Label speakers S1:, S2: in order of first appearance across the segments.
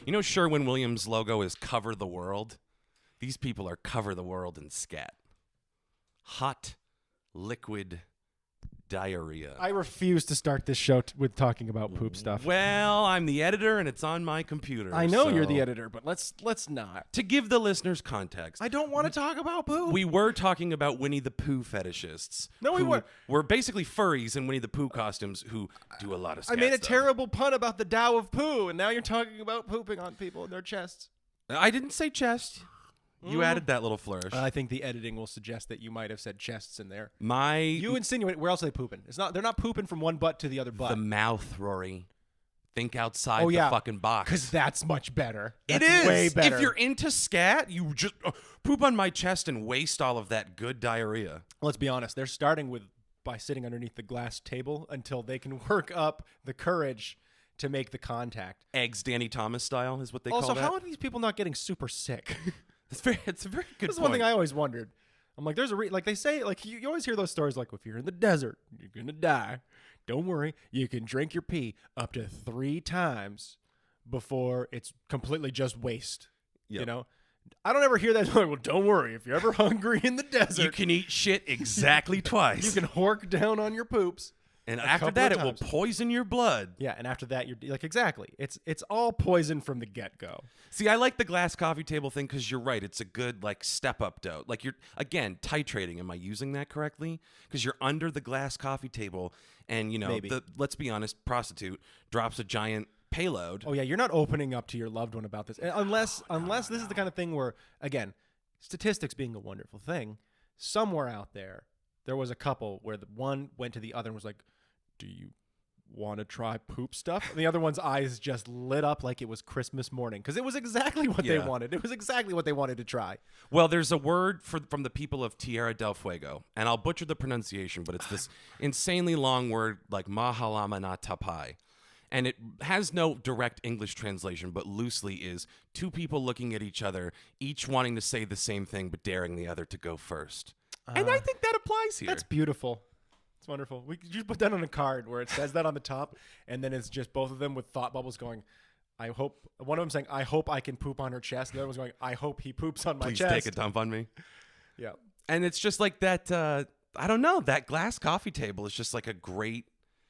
S1: know, Sherwin-Williams' logo is Cover the World. These people are Cover the World in scat. Hot, liquid diarrhea.
S2: I refuse to start this show with talking about poop stuff.
S1: Well, I'm the editor, and it's on my computer.
S2: I know
S1: so
S2: you're the editor, but let's not.
S1: To give the listeners context,
S2: I don't want to talk about poop.
S1: we were talking about Winnie the Pooh fetishists.
S2: No, we weren't.
S1: We're basically furries in Winnie the Pooh costumes who do a lot of scat
S2: I made a
S1: stuff.
S2: terrible pun about the Tao of Pooh, and now you're talking about pooping on people in their chests.
S1: I didn't say chest. You added that little flourish.
S2: I think the editing will suggest that you might have said chests in there.
S1: You
S2: You insinuate where else are they pooping? They're not pooping from one butt to the other butt.
S1: the mouth, Rory. Think outside the fucking box.
S2: Because that's much better.
S1: It
S2: That's
S1: is.
S2: way better.
S1: If you're into scat, you just poop on my chest and waste all of that good diarrhea.
S2: Let's be honest. They're starting by sitting underneath the glass table until they can work up the courage to make the contact.
S1: Eggs Danny Thomas style is what they
S2: Also,
S1: call that.
S2: how are these people not getting super sick?
S1: It's a very good
S2: This is
S1: point.
S2: one thing I always wondered. I'm like, there's like they say, like you always hear those stories like, if you're in the desert, you're going to die. Don't worry. You can drink your pee up to 3 times before it's completely just waste.
S1: Yep.
S2: You know? I don't ever hear that. Like, well, don't worry. If you're ever hungry in the desert,
S1: You can eat shit exactly twice.
S2: you can hork down on your poops.
S1: and
S2: a
S1: after
S2: couple
S1: that,
S2: of
S1: it will
S2: times.
S1: poison your blood.
S2: Yeah, and after that, you're like, exactly. It's all poison from the get-go.
S1: See, I like the glass coffee table thing because you're right. It's a good step up dough. Like you're again titrating. Am I using that correctly? Because you're under the glass coffee table, and
S2: Maybe.
S1: let's be honest, prostitute drops a giant payload.
S2: Oh yeah, you're not opening up to your loved one about this, unless this is the kind of thing where, again, statistics being a wonderful thing, somewhere out there was a couple where the one went to the other and was like, "Do you want to try poop stuff?" And the other one's eyes just lit up like it was Christmas morning because it was exactly what they
S1: Yeah.
S2: wanted. It was exactly what they wanted to try.
S1: Well, there's a word from the people of Tierra del Fuego, and I'll butcher the pronunciation, but it's this insanely long word like Mahalama na Tapai. And it has no direct English translation, but loosely is two people looking at each other, each wanting to say the same thing, but daring the other to go first. And I think that applies here.
S2: That's beautiful. It's wonderful. We could just put that on a card where it says that on the top, and then it's just both of them with thought bubbles going, I hope, one of them saying, I hope I can poop on her chest. The other one's going, I hope he poops on my
S1: Please
S2: chest.
S1: take a dump on me.
S2: Yeah.
S1: And it's just like that, I don't know, that glass coffee table is just like a great,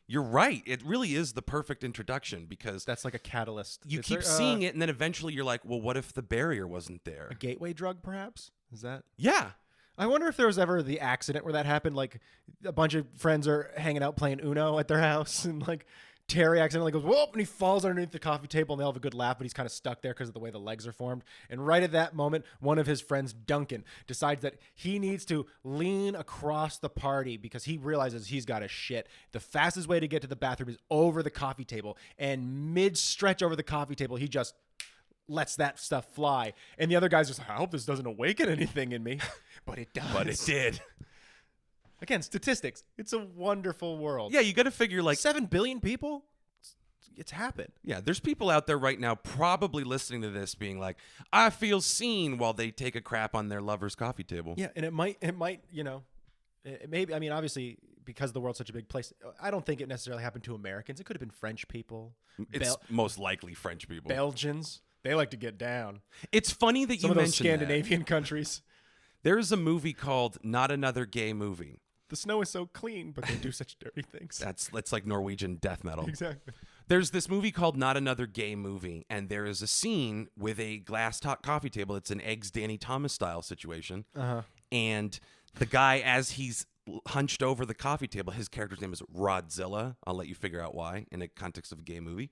S1: you're right. It really is the perfect introduction because
S2: That's like a catalyst.
S1: you
S2: It's
S1: keep
S2: like,
S1: seeing it and then eventually you're like, well, what if the barrier wasn't there?
S2: a gateway drug, perhaps? Is that?
S1: Yeah.
S2: I wonder if there was ever the accident where that happened. Like a bunch of friends are hanging out playing Uno at their house, and like Terry accidentally goes, whoop, and he falls underneath the coffee table, and they all have a good laugh, but he's kind of stuck there because of the way the legs are formed. And right at that moment, one of his friends, Duncan, decides that he needs to lean across the party because he realizes he's got a shit. The fastest way to get to the bathroom is over the coffee table, and mid-stretch over the coffee table, he just lets that stuff fly. And the other guy's just like, I hope this doesn't awaken anything in me. But it does.
S1: But it did.
S2: Again, statistics. It's a wonderful world.
S1: Yeah, you got to figure like
S2: 7 billion people? It's happened.
S1: yeah, there's people out there right now probably listening to this being like, I feel seen while they take a crap on their lover's coffee table.
S2: Yeah, and it might, it maybe, I mean, obviously, because the world's such a big place, I don't think it necessarily happened to Americans. It could have been French people,
S1: It's most likely French people.
S2: Belgians. They like to get down.
S1: It's funny that
S2: Some
S1: you
S2: of those
S1: mentioned that.
S2: Scandinavian countries.
S1: There's a movie called Not Another Gay Movie.
S2: The snow is so clean, but they do such dirty things.
S1: That's like Norwegian death metal.
S2: Exactly.
S1: There's this movie called Not Another Gay Movie, and there is a scene with a glass top coffee table. It's an Eggs Danny Thomas style situation.
S2: Uh-huh.
S1: And the guy, as he's hunched over the coffee table, his character's name is Rodzilla. I'll let you figure out why in the context of a gay movie.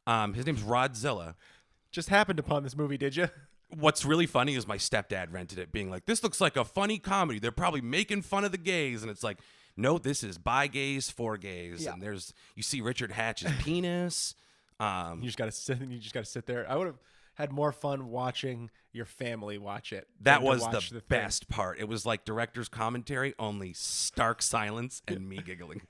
S1: His name's Rodzilla.
S2: Just happened upon this movie, did you?
S1: What's really funny is my stepdad rented it, being like, this looks like a funny comedy. They're probably making fun of the gays. And it's like, no, this is by gays for gays.
S2: Yeah.
S1: And you see Richard Hatch's penis.
S2: You just gotta sit there. I would have had more fun watching your family watch it.
S1: That
S2: than to
S1: was
S2: watch
S1: the
S2: thing.
S1: best part. It was like director's commentary, only stark silence and me giggling.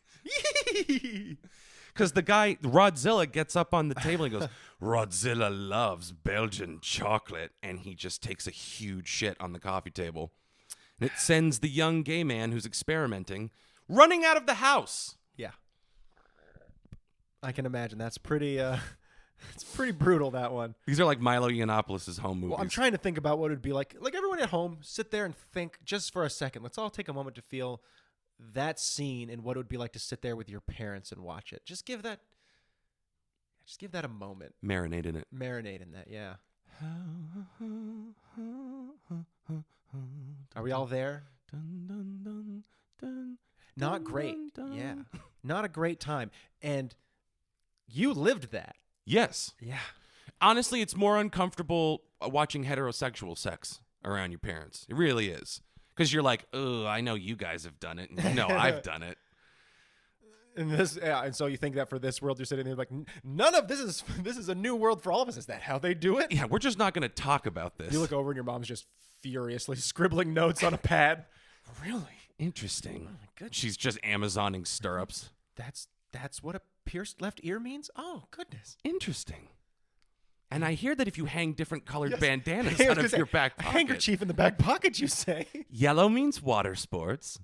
S1: Because the guy, Rodzilla, gets up on the table and goes, Rodzilla loves Belgian chocolate. And he just takes a huge shit on the coffee table. And it sends the young gay man who's experimenting running out of the house.
S2: Yeah. I can imagine. That's pretty It's pretty brutal, that one.
S1: These are like Milo Yiannopoulos' home movies.
S2: Well, I'm trying to think about what it would be like. Like, everyone at home, sit there and think just for a second. Let's all take a moment to feel that scene and what it would be like to sit there with your parents and watch it. Just give that a moment.
S1: Marinate in it.
S2: Marinate in that, yeah. Are we all there? Not great. Yeah. Not a great time. And you lived that.
S1: Yes.
S2: Yeah.
S1: Honestly, it's more uncomfortable watching heterosexual sex around your parents. It really is. Because you're like, oh, I know you guys have done it. And no, I've done it.
S2: And so you think that for this world, you're sitting there like, none of this is a new world for all of us. Is that how they do it?
S1: Yeah, we're just not going to talk about this.
S2: You look over and your mom's just furiously scribbling notes on a pad. Really?
S1: Interesting.
S2: Oh my goodness.
S1: She's just Amazoning stirrups.
S2: That's what a pierced left ear means? Oh, goodness.
S1: Interesting. And I hear that if you hang different colored bandanas
S2: I was
S1: out
S2: gonna
S1: of
S2: say,
S1: your back
S2: a
S1: pocket.
S2: handkerchief in the back pocket, you say?
S1: Yellow means water sports.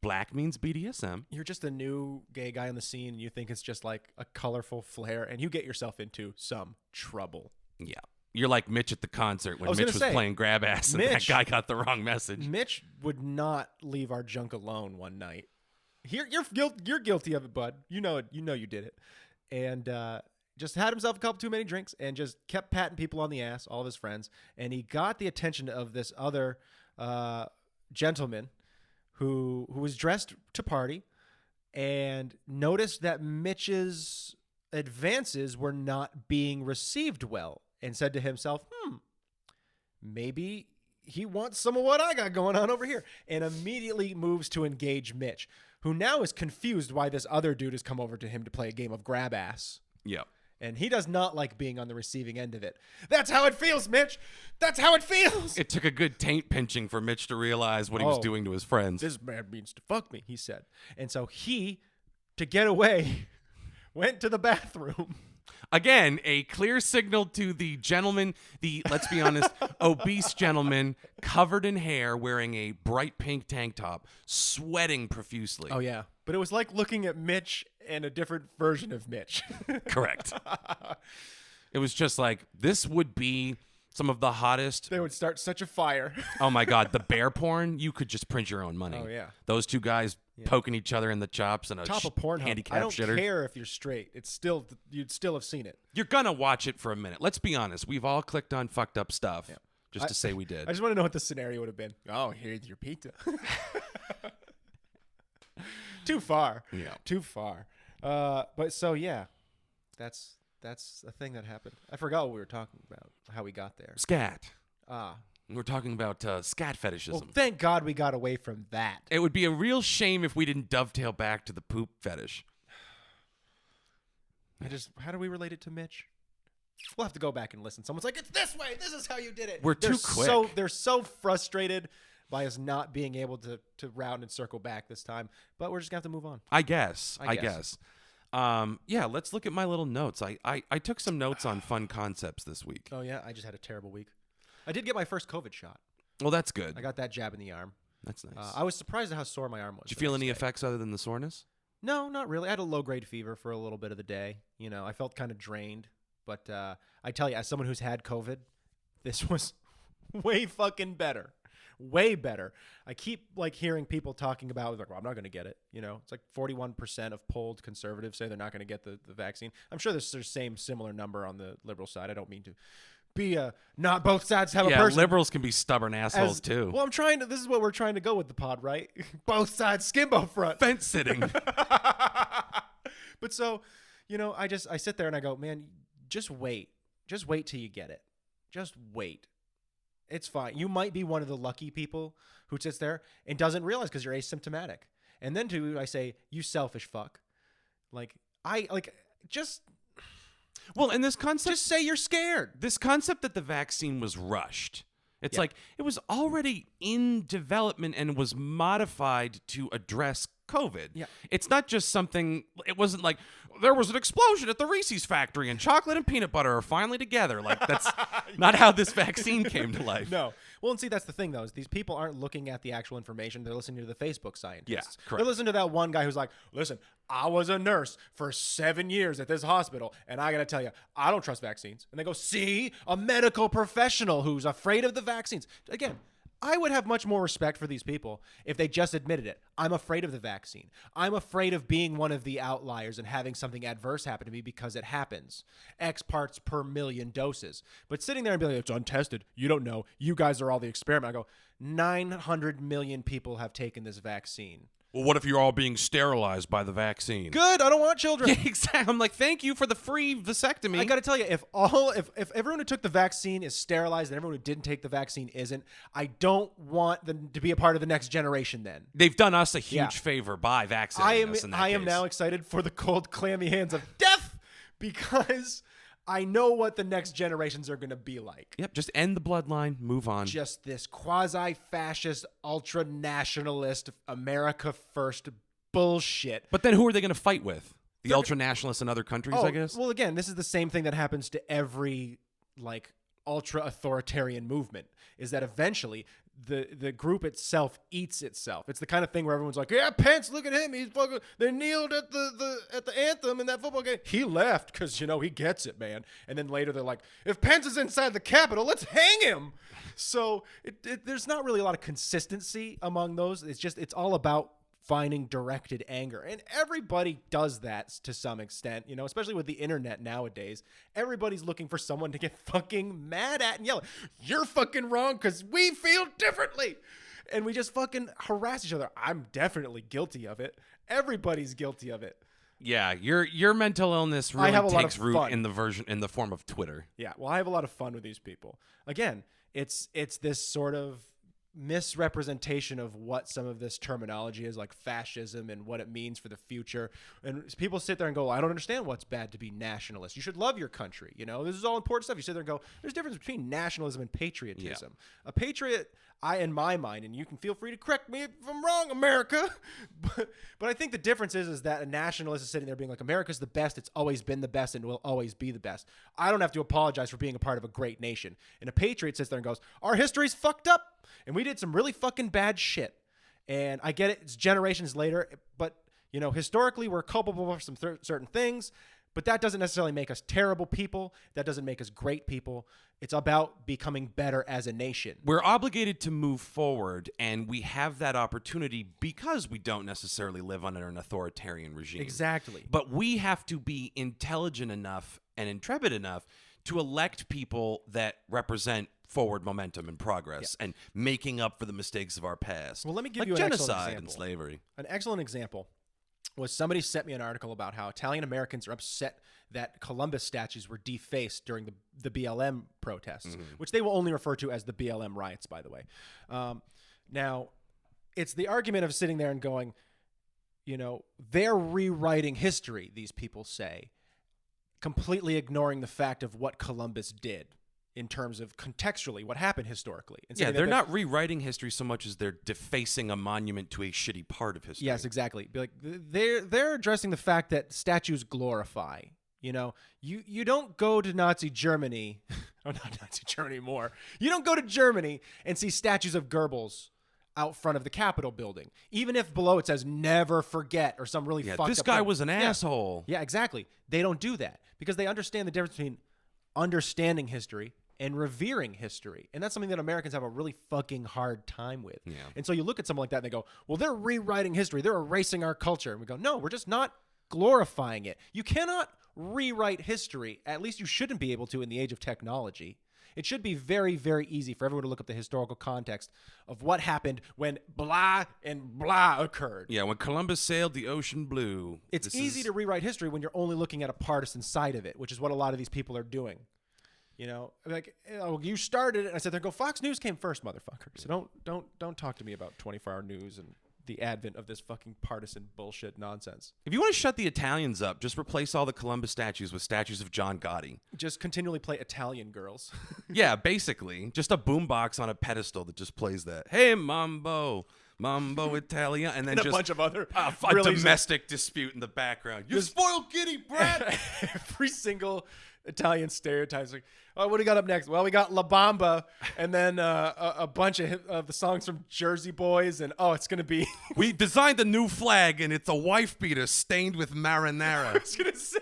S1: Black means BDSM.
S2: You're just a new gay guy on the scene, and you think it's just like a colorful flare, and you get yourself into some trouble.
S1: Yeah. You're like Mitch at the concert when
S2: was
S1: Mitch
S2: gonna
S1: was
S2: say,
S1: playing grab ass and that
S2: Mitch-
S1: guy got the wrong message.
S2: Mitch would not leave our junk alone one night. You're guilty of it, bud. You know it. You know you did it. And just had himself a couple too many drinks and just kept patting people on the ass, all of his friends. And he got the attention of this other gentleman who was dressed to party and noticed that Mitch's advances were not being received well and said to himself, maybe he wants some of what I got going on over here, and immediately moves to engage Mitch, who now is confused why this other dude has come over to him to play a game of grab ass.
S1: Yeah.
S2: And he does not like being on the receiving end of it. That's how it feels, Mitch. That's how it feels.
S1: It took a good taint pinching for Mitch to realize what he was doing to his friends.
S2: This man means to fuck me, he said. And so he, to get away, went to the bathroom.
S1: Again, a clear signal to the gentleman, let's be honest, obese gentleman covered in hair, wearing a bright pink tank top, sweating profusely.
S2: Oh, yeah. But it was like looking at Mitch and a different version of Mitch.
S1: Correct. It was just like, this would be some of the hottest.
S2: They would start such a fire.
S1: Oh, my God. The bear porn, you could just print your own money.
S2: Oh, yeah.
S1: Those two guys poking each other in the chops and a
S2: Top of Pornhub.
S1: handicap
S2: I don't
S1: shitter.
S2: care if you're straight. You'd still have seen it.
S1: You're going to watch it for a minute. Let's be honest. We've all clicked on fucked up stuff just to say we did.
S2: I just want to know what the scenario would have been. Oh, here's your pizza. Too far.
S1: Yeah.
S2: Too far. But so, yeah, that's a thing that happened. I forgot what we were talking about, how we got there.
S1: Scat.
S2: Ah.
S1: We're talking about scat fetishism.
S2: Well, thank God we got away from that.
S1: It would be a real shame if we didn't dovetail back to the poop fetish.
S2: How do we relate it to Mitch? We'll have to go back and listen. Someone's like, it's this way. This is how you did it.
S1: We're too quick.
S2: They're so frustrated by us not being able to round and circle back this time. But we're just going to have to move on.
S1: I guess. Yeah, let's look at my little notes. I took some notes on fun concepts this week.
S2: Oh, yeah? I just had a terrible week. I did get my first COVID shot.
S1: Well, that's good.
S2: I got that jab in the arm.
S1: That's nice.
S2: I was surprised at how sore my arm was.
S1: Did you feel any effects other than the soreness?
S2: No, not really. I had a low-grade fever for a little bit of the day. You know, I felt kind of drained. But I tell you, as someone who's had COVID, this was way fucking better. Way better. I keep hearing people talking about well, I'm not going to get it. You know, it's like 41% of polled conservatives say they're not going to get the vaccine. I'm sure there's the same similar number on the liberal side. I don't mean to be not both sides have a person.
S1: Liberals can be stubborn assholes too.
S2: Well, this is what we're trying to go with the pod, right? Both sides, Skimbo front.
S1: Fence sitting.
S2: But so, you know, I sit there and I go, man, just wait. Just wait till you get it. Just wait. It's fine. You might be one of the lucky people who sits there and doesn't realize because you're asymptomatic. And then I say, you selfish fuck.
S1: Well, and this concept...
S2: Just say you're scared.
S1: This concept that the vaccine was rushed. It's like it was already in development and was modified to address COVID.
S2: Yeah.
S1: It's not just something... It wasn't like, there was an explosion at the Reese's factory and chocolate and peanut butter are finally together. Like, that's not how this vaccine came to life.
S2: No. Well, and see, that's the thing, though, is these people aren't looking at the actual information. They're listening to the Facebook scientists.
S1: Yeah, correct.
S2: They're listening to that one guy who's like, listen, I was a nurse for 7 years at this hospital, and I got to tell you, I don't trust vaccines. And they go, see, a medical professional who's afraid of the vaccines. Again, I would have much more respect for these people if they just admitted it. I'm afraid of the vaccine. I'm afraid of being one of the outliers and having something adverse happen to me because it happens. X parts per million doses. But sitting there and being like, it's untested. You don't know. You guys are all the experiment. I go, 900 million people have taken this vaccine.
S1: Well, what if you're all being sterilized by the vaccine?
S2: Good. I don't want children.
S1: Yeah, exactly. I'm like, thank you for the free vasectomy.
S2: I got to tell you, if everyone who took the vaccine is sterilized and everyone who didn't take the vaccine isn't, I don't want them to be a part of the next generation then.
S1: They've done us a huge favor by vaccinating us in that
S2: I am
S1: case.
S2: now excited for the cold, clammy hands of death because I know what the next generations are going to be like.
S1: Yep, just end the bloodline, move on.
S2: Just this quasi-fascist, ultra-nationalist, America first bullshit.
S1: But then who are they going to fight with? The ultra-nationalists in other countries, I guess?
S2: Well, again, this is the same thing that happens to every, like, ultra-authoritarian movement, is that eventually the group itself eats itself. It's the kind of thing where everyone's like, yeah, Pence, look at him. He's fucking, they kneeled at the anthem in that football game. He left because, you know, he gets it, man. And then later they're like, if Pence is inside the Capitol, let's hang him. So there's not really a lot of consistency among those. It's all about finding directed anger. And everybody does that to some extent, you know, especially with the internet nowadays. Everybody's looking for someone to get fucking mad at and yell, you're fucking wrong because we feel differently. And we just fucking harass each other. I'm definitely guilty of it. Everybody's guilty of it.
S1: Yeah, your mental illness really takes root in the form of Twitter.
S2: Yeah, well, I have a lot of fun with these people. Again, it's this sort of misrepresentation of what some of this terminology is, like fascism and what it means for the future. And people sit there and go, I don't understand what's bad to be nationalist. You should love your country. You know, this is all important stuff. You sit there and go, there's a difference between nationalism and patriotism. Yeah. A patriot, in my mind, and you can feel free to correct me if I'm wrong, America, but I think the difference is that a nationalist is sitting there being like, America's the best. It's always been the best and will always be the best. I don't have to apologize for being a part of a great nation. And a patriot sits there and goes, our history's fucked up and we did some really fucking bad shit. And I get it. It's generations later, but you know, historically we're culpable for some certain things, but that doesn't necessarily make us terrible people. That doesn't make us great people. It's about becoming better as a nation.
S1: We're obligated to move forward, and we have that opportunity because we don't necessarily live under an authoritarian regime.
S2: Exactly.
S1: But we have to be intelligent enough and intrepid enough to elect people that represent forward momentum and progress and making up for the mistakes of our past.
S2: Well, let me give
S1: like
S2: you an
S1: genocide
S2: excellent example.
S1: and slavery.
S2: An excellent example was somebody sent me an article about how Italian Americans are upset that Columbus statues were defaced during the BLM protests, which they will only refer to as the BLM riots, by the way. Now, it's the argument of sitting there and going, you know, they're rewriting history, these people say, completely ignoring the fact of what Columbus did in terms of contextually what happened historically. And
S1: yeah, they're not rewriting history so much as they're defacing a monument to a shitty part of history.
S2: Yes, exactly. Be like, they're addressing the fact that statues glorify. You know, you don't go to Nazi Germany, or not Nazi Germany more. You don't go to Germany and see statues of Goebbels out front of the Capitol building, even if below it says "never forget" or some really fucked up.
S1: This guy was an asshole.
S2: Yeah, exactly. They don't do that because they understand the difference between understanding history and revering history. And that's something that Americans have a really fucking hard time with. Yeah. And so you look at someone like that and they go, well, they're rewriting history. They're erasing our culture. And we go, no, we're just not glorifying it. You cannot rewrite history. At least you shouldn't be able to in the age of technology. It should be very, very easy for everyone to look up the historical context of what happened when blah and blah occurred.
S1: Yeah, when Columbus sailed the ocean blue.
S2: It's easy to rewrite history when you're only looking at a partisan side of it, which is what a lot of these people are doing. You know, like, oh, you started it. And I said, go, Fox News came first, motherfucker. So don't talk to me about 24-hour news and the advent of this fucking partisan bullshit nonsense.
S1: If you want to shut the Italians up, just replace all the Columbus statues with statues of John Gotti.
S2: Just continually play Italian girls.
S1: Yeah, basically. Just a boombox on a pedestal that just plays that. Hey, Mambo. Mambo Italia, and then
S2: And a
S1: just
S2: bunch of other
S1: a
S2: really
S1: domestic dispute in the background. You spoiled kitty, brat.
S2: every single Italian stereotypes. Like, oh, what do we got up next? Well, we got La Bamba, and then a bunch of the songs from Jersey Boys, and it's gonna be.
S1: We designed a new flag, and it's a wife beater stained with
S2: I
S1: marinara.
S2: was gonna say,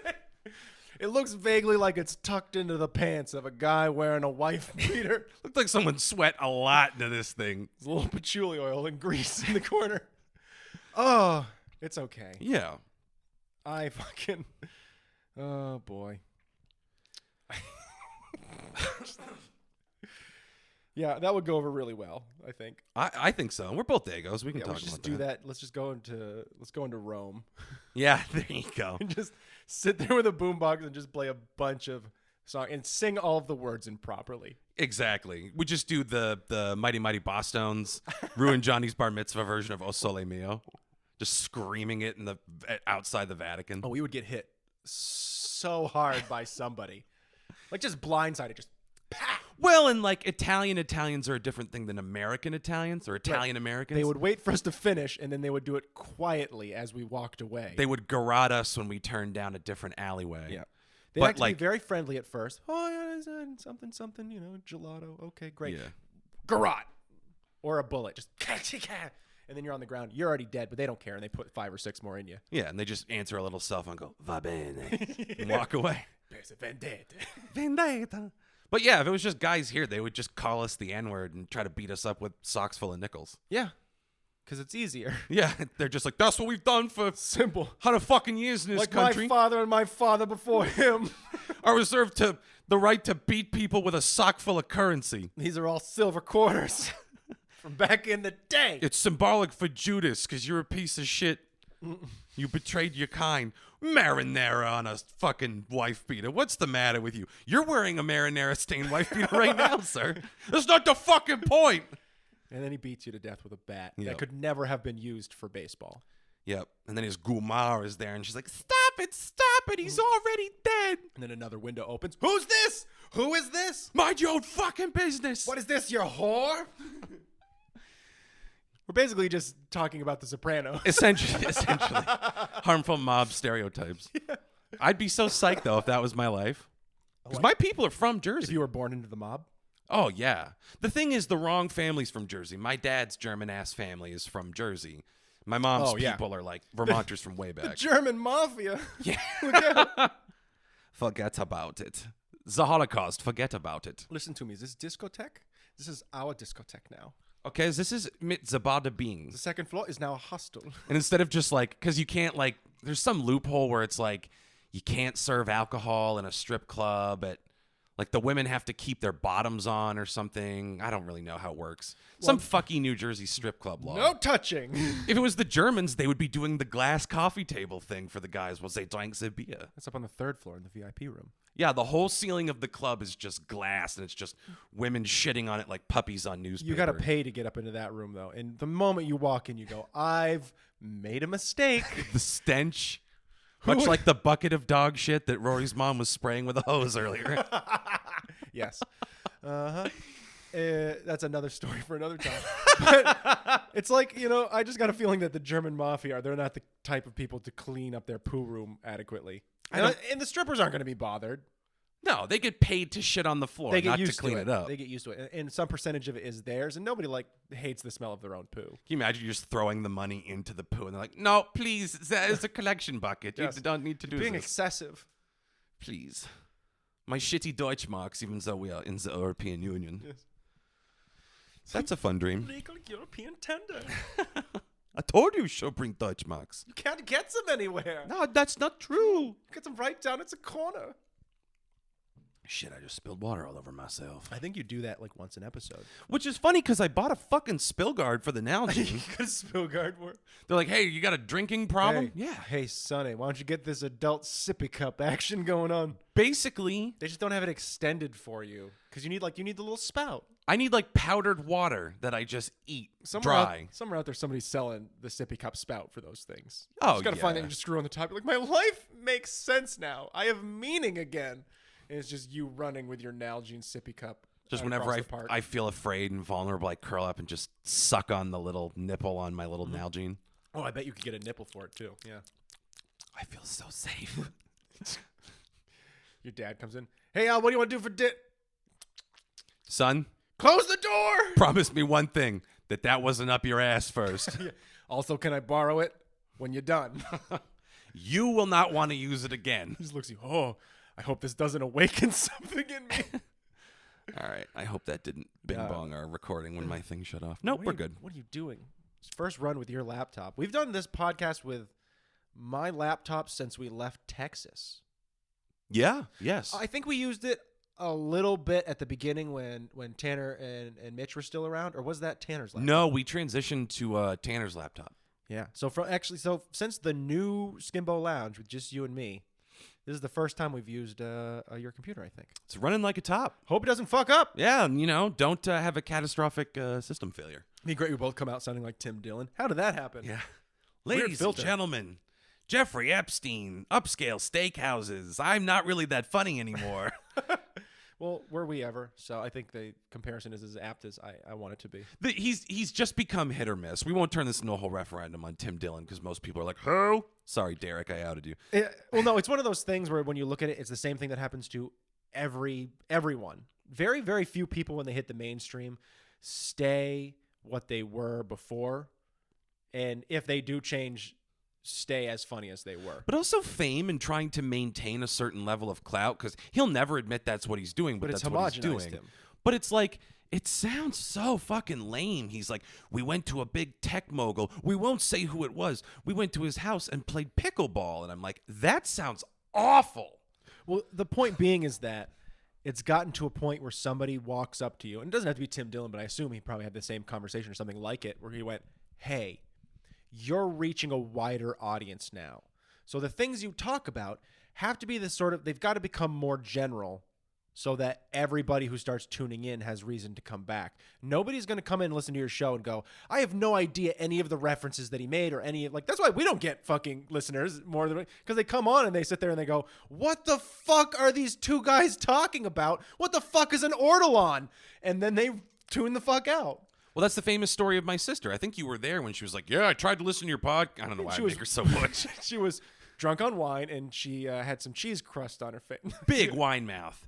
S2: it looks vaguely like it's tucked into the pants of a guy wearing a wife beater.
S1: Looks like someone sweat a lot into this thing.
S2: There's a little patchouli oil and grease in the corner. Oh, it's okay.
S1: Yeah.
S2: I fucking. Oh boy. Yeah, that would go over really well, I think.
S1: I think so. We're both Dagos. We can
S2: Yeah,
S1: talk
S2: we should
S1: about
S2: just do that. Let's go into Rome
S1: Yeah, there you go.
S2: and just sit there with a boombox and just play a bunch of songs and sing all of the words improperly.
S1: Exactly. We just do the Mighty Mighty Bosstones, Ruin Johnny's Bar Mitzvah version of O Sole Mio. Just screaming it outside the Vatican.
S2: Oh, we would get hit so hard by somebody. Like just blindsided, just pow.
S1: Well, and like Italians are a different thing than American Italians or Italian Americans.
S2: They would wait for us to finish, and then they would do it quietly as we walked away.
S1: They would garrote us when we turned down a different alleyway.
S2: Yeah. They
S1: But,
S2: like to
S1: like-
S2: be very friendly at first. Oh, yeah, something, gelato. Okay, great.
S1: Yeah.
S2: Garrote. Or a bullet. Just and then you're on the ground. You're already dead, but they don't care, and they put 5 or 6 more in you.
S1: Yeah, and they just answer a little cell phone and go, va bene, and walk away. Vendetta. But yeah, if it was just guys here, they would just call us the N-word and try to beat us up with socks full of nickels.
S2: Yeah, because it's easier.
S1: Yeah, they're just like, that's what we've done for
S2: Simple.
S1: 100 fucking years in this
S2: Like
S1: country.
S2: my father and my father before him.
S1: Are reserved to the right to beat people with a sock full of currency.
S2: These are all silver quarters from back in the day.
S1: It's symbolic for Judas because you're a piece of shit. You betrayed your kind. Marinara on a fucking wife beater. What's the matter with you? You're wearing a marinara stained wife beater right now, sir. That's not the fucking point.
S2: And then he beats you to death with a bat
S1: Yep.
S2: that could never have been used for baseball.
S1: Yep. And then his Gumar is there and she's like, stop it. He's already dead.
S2: And then another window opens. Who's this? Who is this?
S1: Mind your own fucking business.
S2: What is this, your whore? We're basically just talking about The Sopranos.
S1: Essentially. Harmful mob stereotypes. Yeah. I'd be so psyched, though, if that was my life. Because my people are from Jersey.
S2: If you were born into the mob?
S1: Oh, yeah. The thing is, the wrong family's from Jersey. My dad's German-ass family is from Jersey. My mom's people are like Vermonters from way back.
S2: The German mafia.
S1: Yeah.
S2: Look out.
S1: Forget about it. The Holocaust. Forget about it.
S2: Listen to me. Is this discotheque? This is our discotheque now.
S1: Okay, this is mit Zabada Beans.
S2: The second floor is now a hostel.
S1: And instead of just like, because you can't like, there's some loophole where it's like, you can't serve alcohol in a strip club at, like the women have to keep their bottoms on or something. I don't really know how it works. Some fucky New Jersey strip club law.
S2: No touching.
S1: If it was the Germans, they would be doing the glass coffee table thing for the guys while they drank their beer.
S2: That's up on the 3rd floor in the VIP room.
S1: Yeah, the whole ceiling of the club is just glass, and it's just women shitting on it like puppies on newspaper.
S2: You got to pay to get up into that room, though. And the moment you walk in, you go, I've made a mistake.
S1: The stench. Much like the bucket of dog shit that Rory's mom was spraying with a hose earlier.
S2: Yes. Uh-huh. That's another story for another time. But it's like, I just got a feeling that the German mafia, they're not the type of people to clean up their poo room adequately. And the strippers aren't going to be bothered.
S1: No, they get paid to shit on the floor,
S2: They get
S1: not
S2: used
S1: to clean it up.
S2: They get used to it. And some percentage of it is theirs, and nobody hates the smell of their own poo.
S1: Can you imagine you just throwing the money into the poo and they're like, no, please, that is a collection bucket.
S2: Yes.
S1: You don't need to do
S2: Being
S1: this.
S2: excessive.
S1: Please. My shitty Deutschmarks, even though we are in the European Union.
S2: Yes.
S1: That's a fun dream.
S2: Legal European tender.
S1: I told you should bring Deutschmarks.
S2: You can't get them anywhere.
S1: No, that's not true.
S2: Get them right down its a corner.
S1: Shit, I just spilled water all over myself.
S2: I think you do that like once an episode.
S1: Which is funny because I bought a fucking spill guard for the Nalgene.
S2: Got a spill guard work.
S1: They're like, hey, you got a drinking problem?
S2: Hey,
S1: Yeah.
S2: Hey, Sonny, why don't you get this adult sippy cup action going on?
S1: Basically,
S2: They just don't have it extended for you because you need the little spout.
S1: I need like powdered water that I just eat dry.
S2: Somewhere out there, somebody's selling the sippy cup spout for those things.
S1: Oh,
S2: Just gotta find it
S1: yeah.
S2: and just screw on the top. You're like, my life makes sense now. I have meaning again. And it's just you running with your Nalgene sippy cup
S1: Just whenever
S2: across the park.
S1: I feel afraid and vulnerable, I curl up and just suck on the little nipple on my little Nalgene.
S2: Oh, I bet you could get a nipple for it too. Yeah.
S1: I feel so safe.
S2: Your dad comes in. Hey, Al, what do you want to do for
S1: Son,
S2: Close the door.
S1: promise me one thing, that wasn't up your ass first.
S2: Yeah. Also, can I borrow it when you're done?
S1: You will not want to use it again.
S2: He just looks at you. Oh, I hope this doesn't awaken something in me.
S1: All right. I hope that didn't bing bong our recording when my thing shut off. Nope, we're good.
S2: What are you doing? First run with your laptop. We've done this podcast with my laptop since we left Texas.
S1: Yeah. Yes.
S2: I think we used it a little bit at the beginning when Tanner and Mitch were still around, or was that Tanner's laptop?
S1: No, we transitioned to Tanner's laptop.
S2: Yeah. So since the new Skimbo Lounge with just you and me, this is the first time we've used your computer, I think.
S1: It's running like a top.
S2: Hope it doesn't fuck up.
S1: Yeah, and, don't have a catastrophic system failure.
S2: It'd be great we both come out sounding like Tim Dillon. How did that happen?
S1: Yeah.
S2: Weird
S1: Ladies and
S2: filter.
S1: gentlemen, Jeffrey Epstein, upscale steakhouses. I'm not really that funny anymore.
S2: Well, were we ever? So I think the comparison is as apt as I want it to be.
S1: He's just become hit or miss. We won't turn this into a whole referendum on Tim Dillon because most people are like, who? Sorry, Derek, I outed you.
S2: Well, no, it's one of those things where when you look at it, it's the same thing that happens to everyone. Very, very few people when they hit the mainstream stay what they were before. And if they do change, stay as funny as they were.
S1: But also fame and trying to maintain a certain level of clout because he'll never admit that's what he's doing, but
S2: it's
S1: that's what he's
S2: homogenized
S1: doing.
S2: him.
S1: But it's like, it sounds so fucking lame. He's like, we went to a big tech mogul. We won't say who it was. We went to his house and played pickleball. And I'm like, that sounds awful.
S2: Well, the point being is that it's gotten to a point where somebody walks up to you, and it doesn't have to be Tim Dillon, but I assume he probably had the same conversation or something like it, where he went, hey, you're reaching a wider audience now. So the things you talk about have to be this sort of, they've got to become more general so that everybody who starts tuning in has reason to come back. Nobody's going to come in and listen to your show and go, I have no idea any of the references that he made or any of, like, that's why we don't get fucking listeners more than, because they come on and they sit there and they go, what the fuck are these two guys talking about? What the fuck is an ortolan? And then they tune the fuck out.
S1: Well, that's the famous story of my sister. I think you were there when she was like, yeah, I tried to listen to your pod. I don't know why I make her so much.
S2: She was drunk on wine and she had some cheese crust on her face.
S1: Big wine mouth.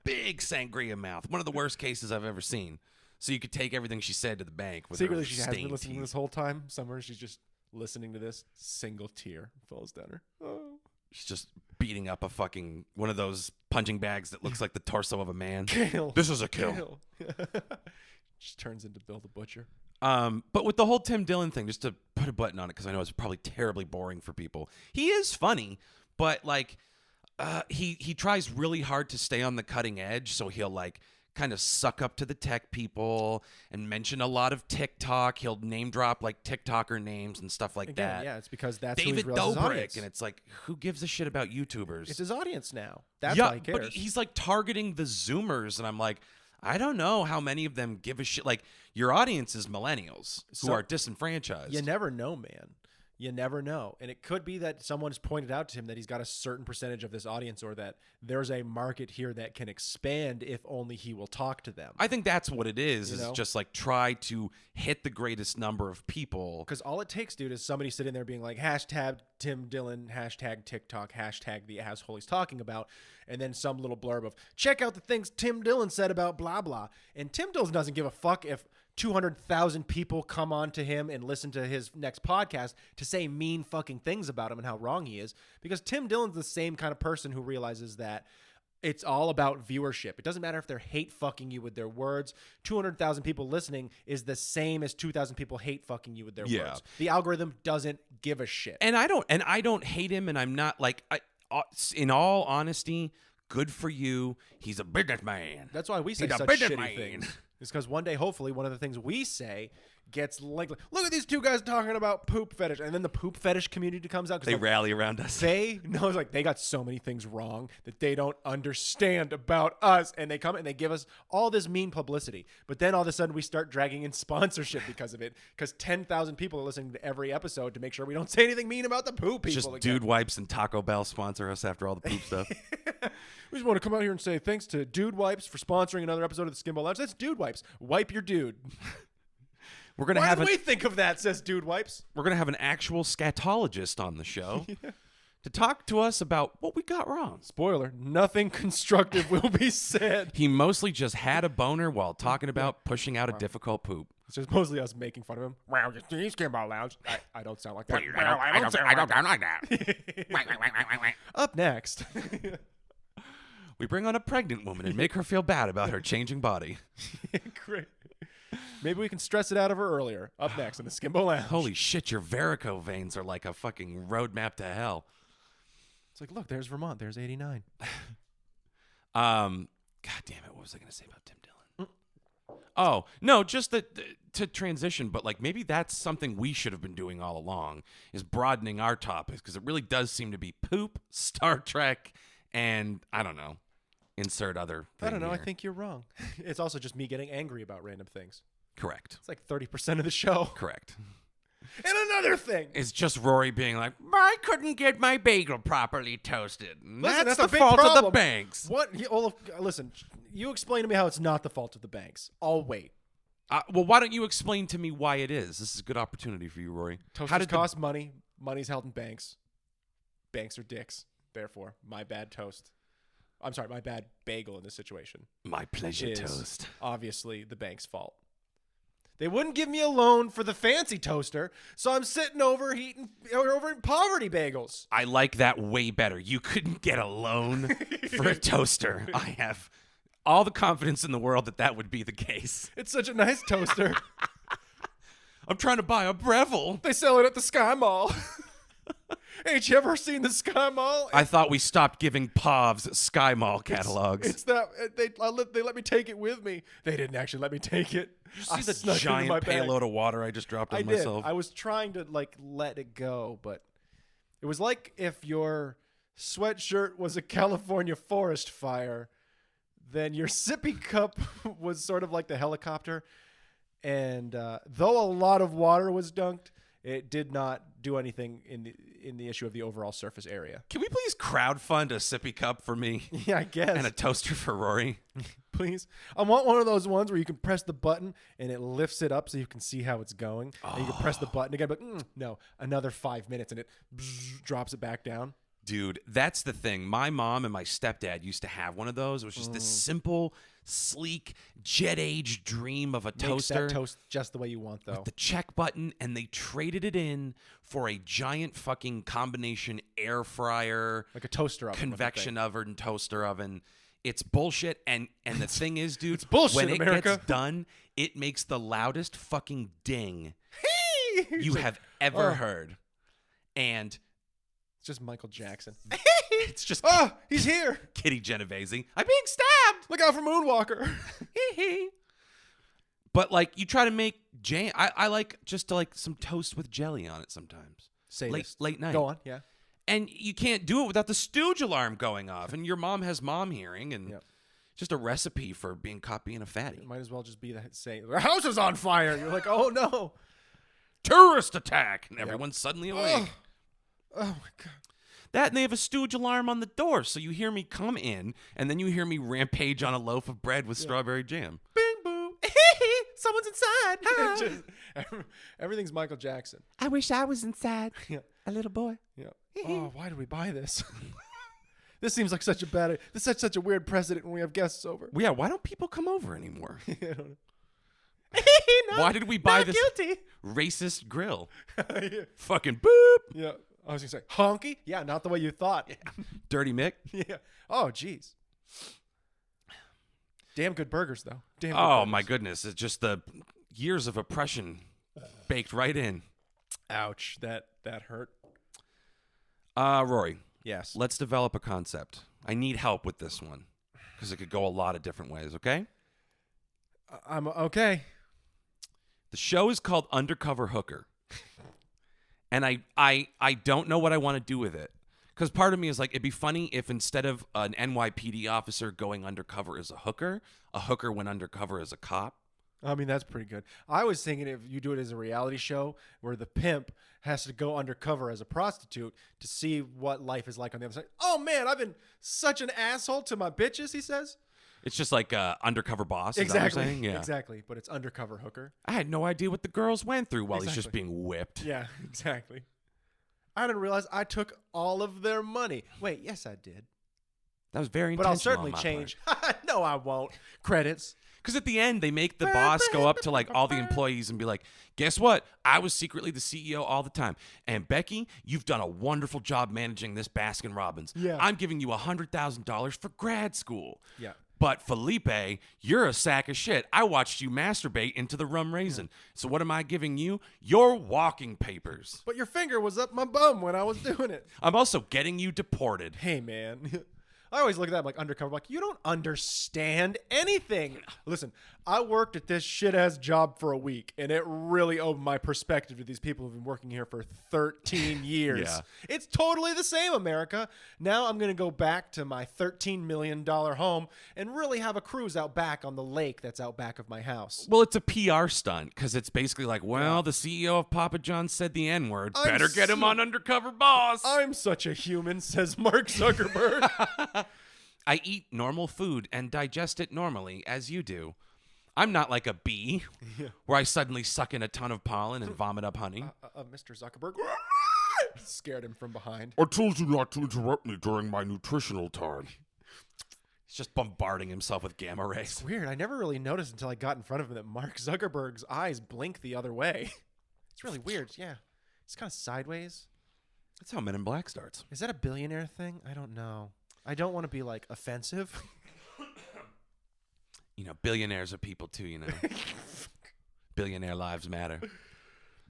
S1: Big sangria mouth. One of the worst cases I've ever seen. So you could take everything she said to the bank with
S2: Secretly,
S1: her
S2: she has been
S1: stained
S2: listening
S1: teeth.
S2: this whole time. Somewhere she's just listening to this. Single tear falls down her. Oh.
S1: She's just beating up a fucking one of those punching bags that looks like the torso of a man.
S2: Kill.
S1: This is a kill.
S2: Just turns into Bill the Butcher.
S1: But with the whole Tim Dillon thing, just to put a button on it, because I know it's probably terribly boring for people. He is funny, but like he tries really hard to stay on the cutting edge, so he'll like kind of suck up to the tech people and mention a lot of TikTok. He'll name drop like TikToker names and stuff like
S2: Again,
S1: that.
S2: yeah, it's because that's
S1: David
S2: who he's realized his
S1: Dobrik,
S2: audience.
S1: and it's like, who gives a shit about YouTubers?
S2: It's his audience now. That's
S1: yeah,
S2: why he cares.
S1: but he's like targeting the Zoomers, and I'm like, I don't know how many of them give a shit. Like, your audience is millennials who are disenfranchised.
S2: You never know, man. You never know. And it could be that someone's pointed out to him that he's got a certain percentage of this audience, or that there's a market here that can expand if only he will talk to them.
S1: I think that's what it is,
S2: You
S1: is
S2: know?
S1: just like try to hit the greatest number of people.
S2: Because all it takes, dude, is somebody sitting there being like, hashtag Tim Dillon, hashtag TikTok, hashtag the asshole he's talking about, and then some little blurb of, check out the things Tim Dillon said about blah, blah. And Tim Dillon doesn't give a fuck if 200,000 people come on to him and listen to his next podcast to say mean fucking things about him and how wrong he is. Because Tim Dillon's the same kind of person who realizes that it's all about viewership. It doesn't matter if they're hate fucking you with their words. 200,000 people listening is the same as 2,000 people hate fucking you with their words. The algorithm doesn't give a shit.
S1: And I don't hate him, and I'm not like, in all honesty, good for you. He's a businessman.
S2: That's why we say
S1: He's a
S2: such
S1: businessman.
S2: shitty things. It's because one day, hopefully, one of the things we say gets like, look at these two guys talking about poop fetish, and then the poop fetish community comes out.
S1: They rally around us.
S2: It's like they got so many things wrong that they don't understand about us, and they come and they give us all this mean publicity. But then all of a sudden, we start dragging in sponsorship because of it, because 10,000 people are listening to every episode to make sure we don't say anything mean about the poop people.
S1: Just
S2: again.
S1: Dude Wipes and Taco Bell sponsor us after all the poop stuff.
S2: We just want to come out here and say thanks to Dude Wipes for sponsoring another episode of the Skimbo Lounge. That's Dude Wipes. Wipe your dude.
S1: We're gonna
S2: Why
S1: have
S2: did we think of that? Says Dude Wipes.
S1: We're gonna have an actual scatologist on the show to talk to us about what we got wrong.
S2: Spoiler: nothing constructive will be said.
S1: He mostly just had a boner while talking about pushing out a difficult poop.
S2: It's just mostly us making fun of him. Wow, just the Skimbo Lounge. I don't sound like that.
S1: I don't sound like that.
S2: Up next.
S1: We bring on a pregnant woman and make her feel bad about her changing body.
S2: Great. Maybe we can stress it out of her earlier. Up next in the Skimbo Lounge.
S1: Holy shit, your varicose veins are like a fucking roadmap to hell.
S2: It's like, look, there's Vermont. There's 89.
S1: God damn it, what was I going to say about Tim Dillon? Oh, no, just to transition, but like maybe that's something we should have been doing all along, is broadening our topics, because it really does seem to be poop, Star Trek, and I don't know, insert other thing
S2: I don't know.
S1: here.
S2: I think you're wrong. It's also just me getting angry about random things.
S1: Correct.
S2: It's like 30% of the show.
S1: Correct.
S2: And another thing.
S1: It's just Rory being like, I couldn't get my bagel properly toasted.
S2: Listen,
S1: That's
S2: that's a
S1: the
S2: big
S1: fault of the
S2: problem.
S1: banks.
S2: What? Listen, you explain to me how it's not the fault of the banks. I'll wait.
S1: Well, why don't you explain to me why it is? This is a good opportunity for you, Rory.
S2: Toasters cost money. Money's held in banks. Banks are dicks. Therefore, my bad toast. I'm sorry, my bad bagel in this situation.
S1: My pleasure
S2: is
S1: toast.
S2: Obviously the bank's fault. They wouldn't give me a loan for the fancy toaster, so I'm sitting over eating poverty bagels.
S1: I like that way better. You couldn't get a loan for a toaster. I have all the confidence in the world that would be the case.
S2: It's such a nice toaster.
S1: I'm trying to buy a Breville.
S2: They sell it at the Sky Mall. Ain't you ever seen the Sky Mall?
S1: I thought we stopped giving Povs Sky Mall catalogs.
S2: It's that they let me take it with me. They didn't actually let me take it.
S1: See the giant payload of water I just dropped on myself?
S2: I was trying to let it go, but it was like if your sweatshirt was a California forest fire, then your sippy cup was sort of like the helicopter. And though a lot of water was dunked, it did not do anything in the issue of the overall surface area.
S1: Can we please crowdfund a sippy cup for me?
S2: Yeah, I guess.
S1: And a toaster for Rory?
S2: Please. I want one of those ones where you can press the button and it lifts it up so you can see how it's going. And you can press the button again, but no, another 5 minutes and it drops it back down.
S1: Dude, that's the thing. My mom and my stepdad used to have one of those. It was just this simple, sleek, jet-age dream of a toaster.
S2: Makes that toast just the way you want, though.
S1: With the check button, and they traded it in for a giant fucking combination air fryer,
S2: like a toaster oven,
S1: convection oven, toaster oven. It's bullshit, and the thing is, dude,
S2: it's bullshit,
S1: when it
S2: America.
S1: gets done, it makes the loudest fucking ding you have ever heard. And
S2: it's just Michael Jackson.
S1: it's just
S2: he's here.
S1: Kitty Genovese. I'm being stabbed.
S2: Look out for Moonwalker.
S1: But like you try to make jam. I like just to like some toast with jelly on it sometimes. Late night.
S2: Go on, yeah.
S1: And you can't do it without the stooge alarm going off. And your mom has mom hearing, and just a recipe for being caught being a fatty.
S2: It might as well just be that saying, "The house is on fire." You're like, "Oh no,
S1: terrorist attack!" And everyone's suddenly awake.
S2: Oh my god.
S1: That, and they have a stooge alarm on the door, so you hear me come in, and then you hear me rampage on a loaf of bread with strawberry jam.
S2: Bing boom. Someone's inside. Everything's Michael Jackson.
S1: I wish I was inside. A little boy.
S2: Yeah. Oh, why did we buy this? This seems like such a weird precedent when we have guests over.
S1: Well, yeah, why don't people come over anymore?
S2: I don't know.
S1: Why did we buy this
S2: guilty.
S1: racist grill?
S2: Yeah.
S1: Fucking boop.
S2: Yeah. I was going to say, honky? Yeah, not the way you thought.
S1: Yeah. Dirty Mick?
S2: Yeah. Oh, jeez. Damn good burgers, though. Damn.
S1: Oh, my goodness. It's just the years of oppression baked right in.
S2: Ouch. That hurt.
S1: Rory.
S2: Yes.
S1: Let's develop a concept. I need help with this one because it could go a lot of different ways, okay?
S2: I'm okay.
S1: The show is called Undercover Hooker. And I don't know what I want to do with it. Because part of me is like, it'd be funny if instead of an NYPD officer going undercover as a hooker went undercover as a cop.
S2: I mean, that's pretty good. I was thinking if you do it as a reality show where the pimp has to go undercover as a prostitute to see what life is like on the other side. Oh, man, I've been such an asshole to my bitches, he says.
S1: It's just like undercover boss.
S2: Exactly.
S1: Is that what you're saying? Yeah.
S2: Exactly. But it's undercover hooker.
S1: I had no idea what the girls went through while he's just being whipped.
S2: Yeah, exactly. I didn't realize I took all of their money. Wait, yes, I did.
S1: That was very
S2: But I'll
S1: intentional.
S2: certainly change. No, I won't. Credits.
S1: Because at the end, they make the boss go up to like all the employees and be like, guess what? I was secretly the CEO all the time. And Becky, you've done a wonderful job managing this Baskin Robbins.
S2: Yeah.
S1: I'm giving you $100,000 for grad school.
S2: Yeah.
S1: But Felipe, you're a sack of shit. I watched you masturbate into the rum raisin. So what am I giving you? Your walking papers.
S2: But your finger was up my bum when I was doing it.
S1: I'm also getting you deported.
S2: Hey, man. I always look at that like undercover, like, you don't understand anything. Listen, I worked at this shit-ass job for a week, and it really opened my perspective to these people who've been working here for 13 years.
S1: Yeah.
S2: It's totally the same, America. Now I'm going to go back to my $13 million home and really have a cruise out back on the lake that's out back of my house.
S1: Well, it's a PR stunt because it's basically like, well, the CEO of Papa John said the N-word. Better get him on Undercover Boss.
S2: I'm such a human, says Mark Zuckerberg.
S1: I eat normal food and digest it normally, as you do. I'm not like a bee, where I suddenly suck in a ton of pollen and vomit up honey.
S2: Mr. Zuckerberg scared him from behind.
S3: I told you not to interrupt me during my nutritional time.
S1: He's just bombarding himself with gamma rays.
S2: It's weird. I never really noticed until I got in front of him that Mark Zuckerberg's eyes blink the other way. It's really weird. Yeah. It's kind of sideways.
S1: That's how Men in Black starts.
S2: Is that a billionaire thing? I don't know. I don't want to be, like, offensive.
S1: You know, billionaires are people too, you know. Billionaire lives matter.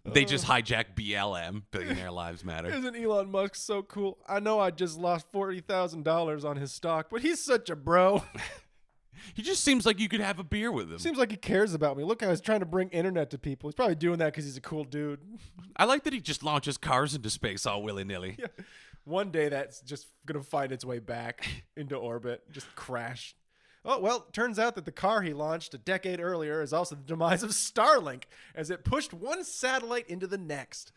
S1: They just hijack BLM, Billionaire Lives Matter.
S2: Isn't Elon Musk so cool? I know I just lost $40,000 on his stock, but he's such a bro.
S1: He just seems like you could have a beer with him.
S2: Seems like he cares about me. Look how he's trying to bring internet to people. He's probably doing that because he's a cool dude.
S1: I like that he just launches cars into space all willy-nilly.
S2: Yeah. One day that's just going to find its way back into orbit, just crash. Oh, well, turns out that the car he launched a decade earlier is also the demise of Starlink as it pushed one satellite into the next.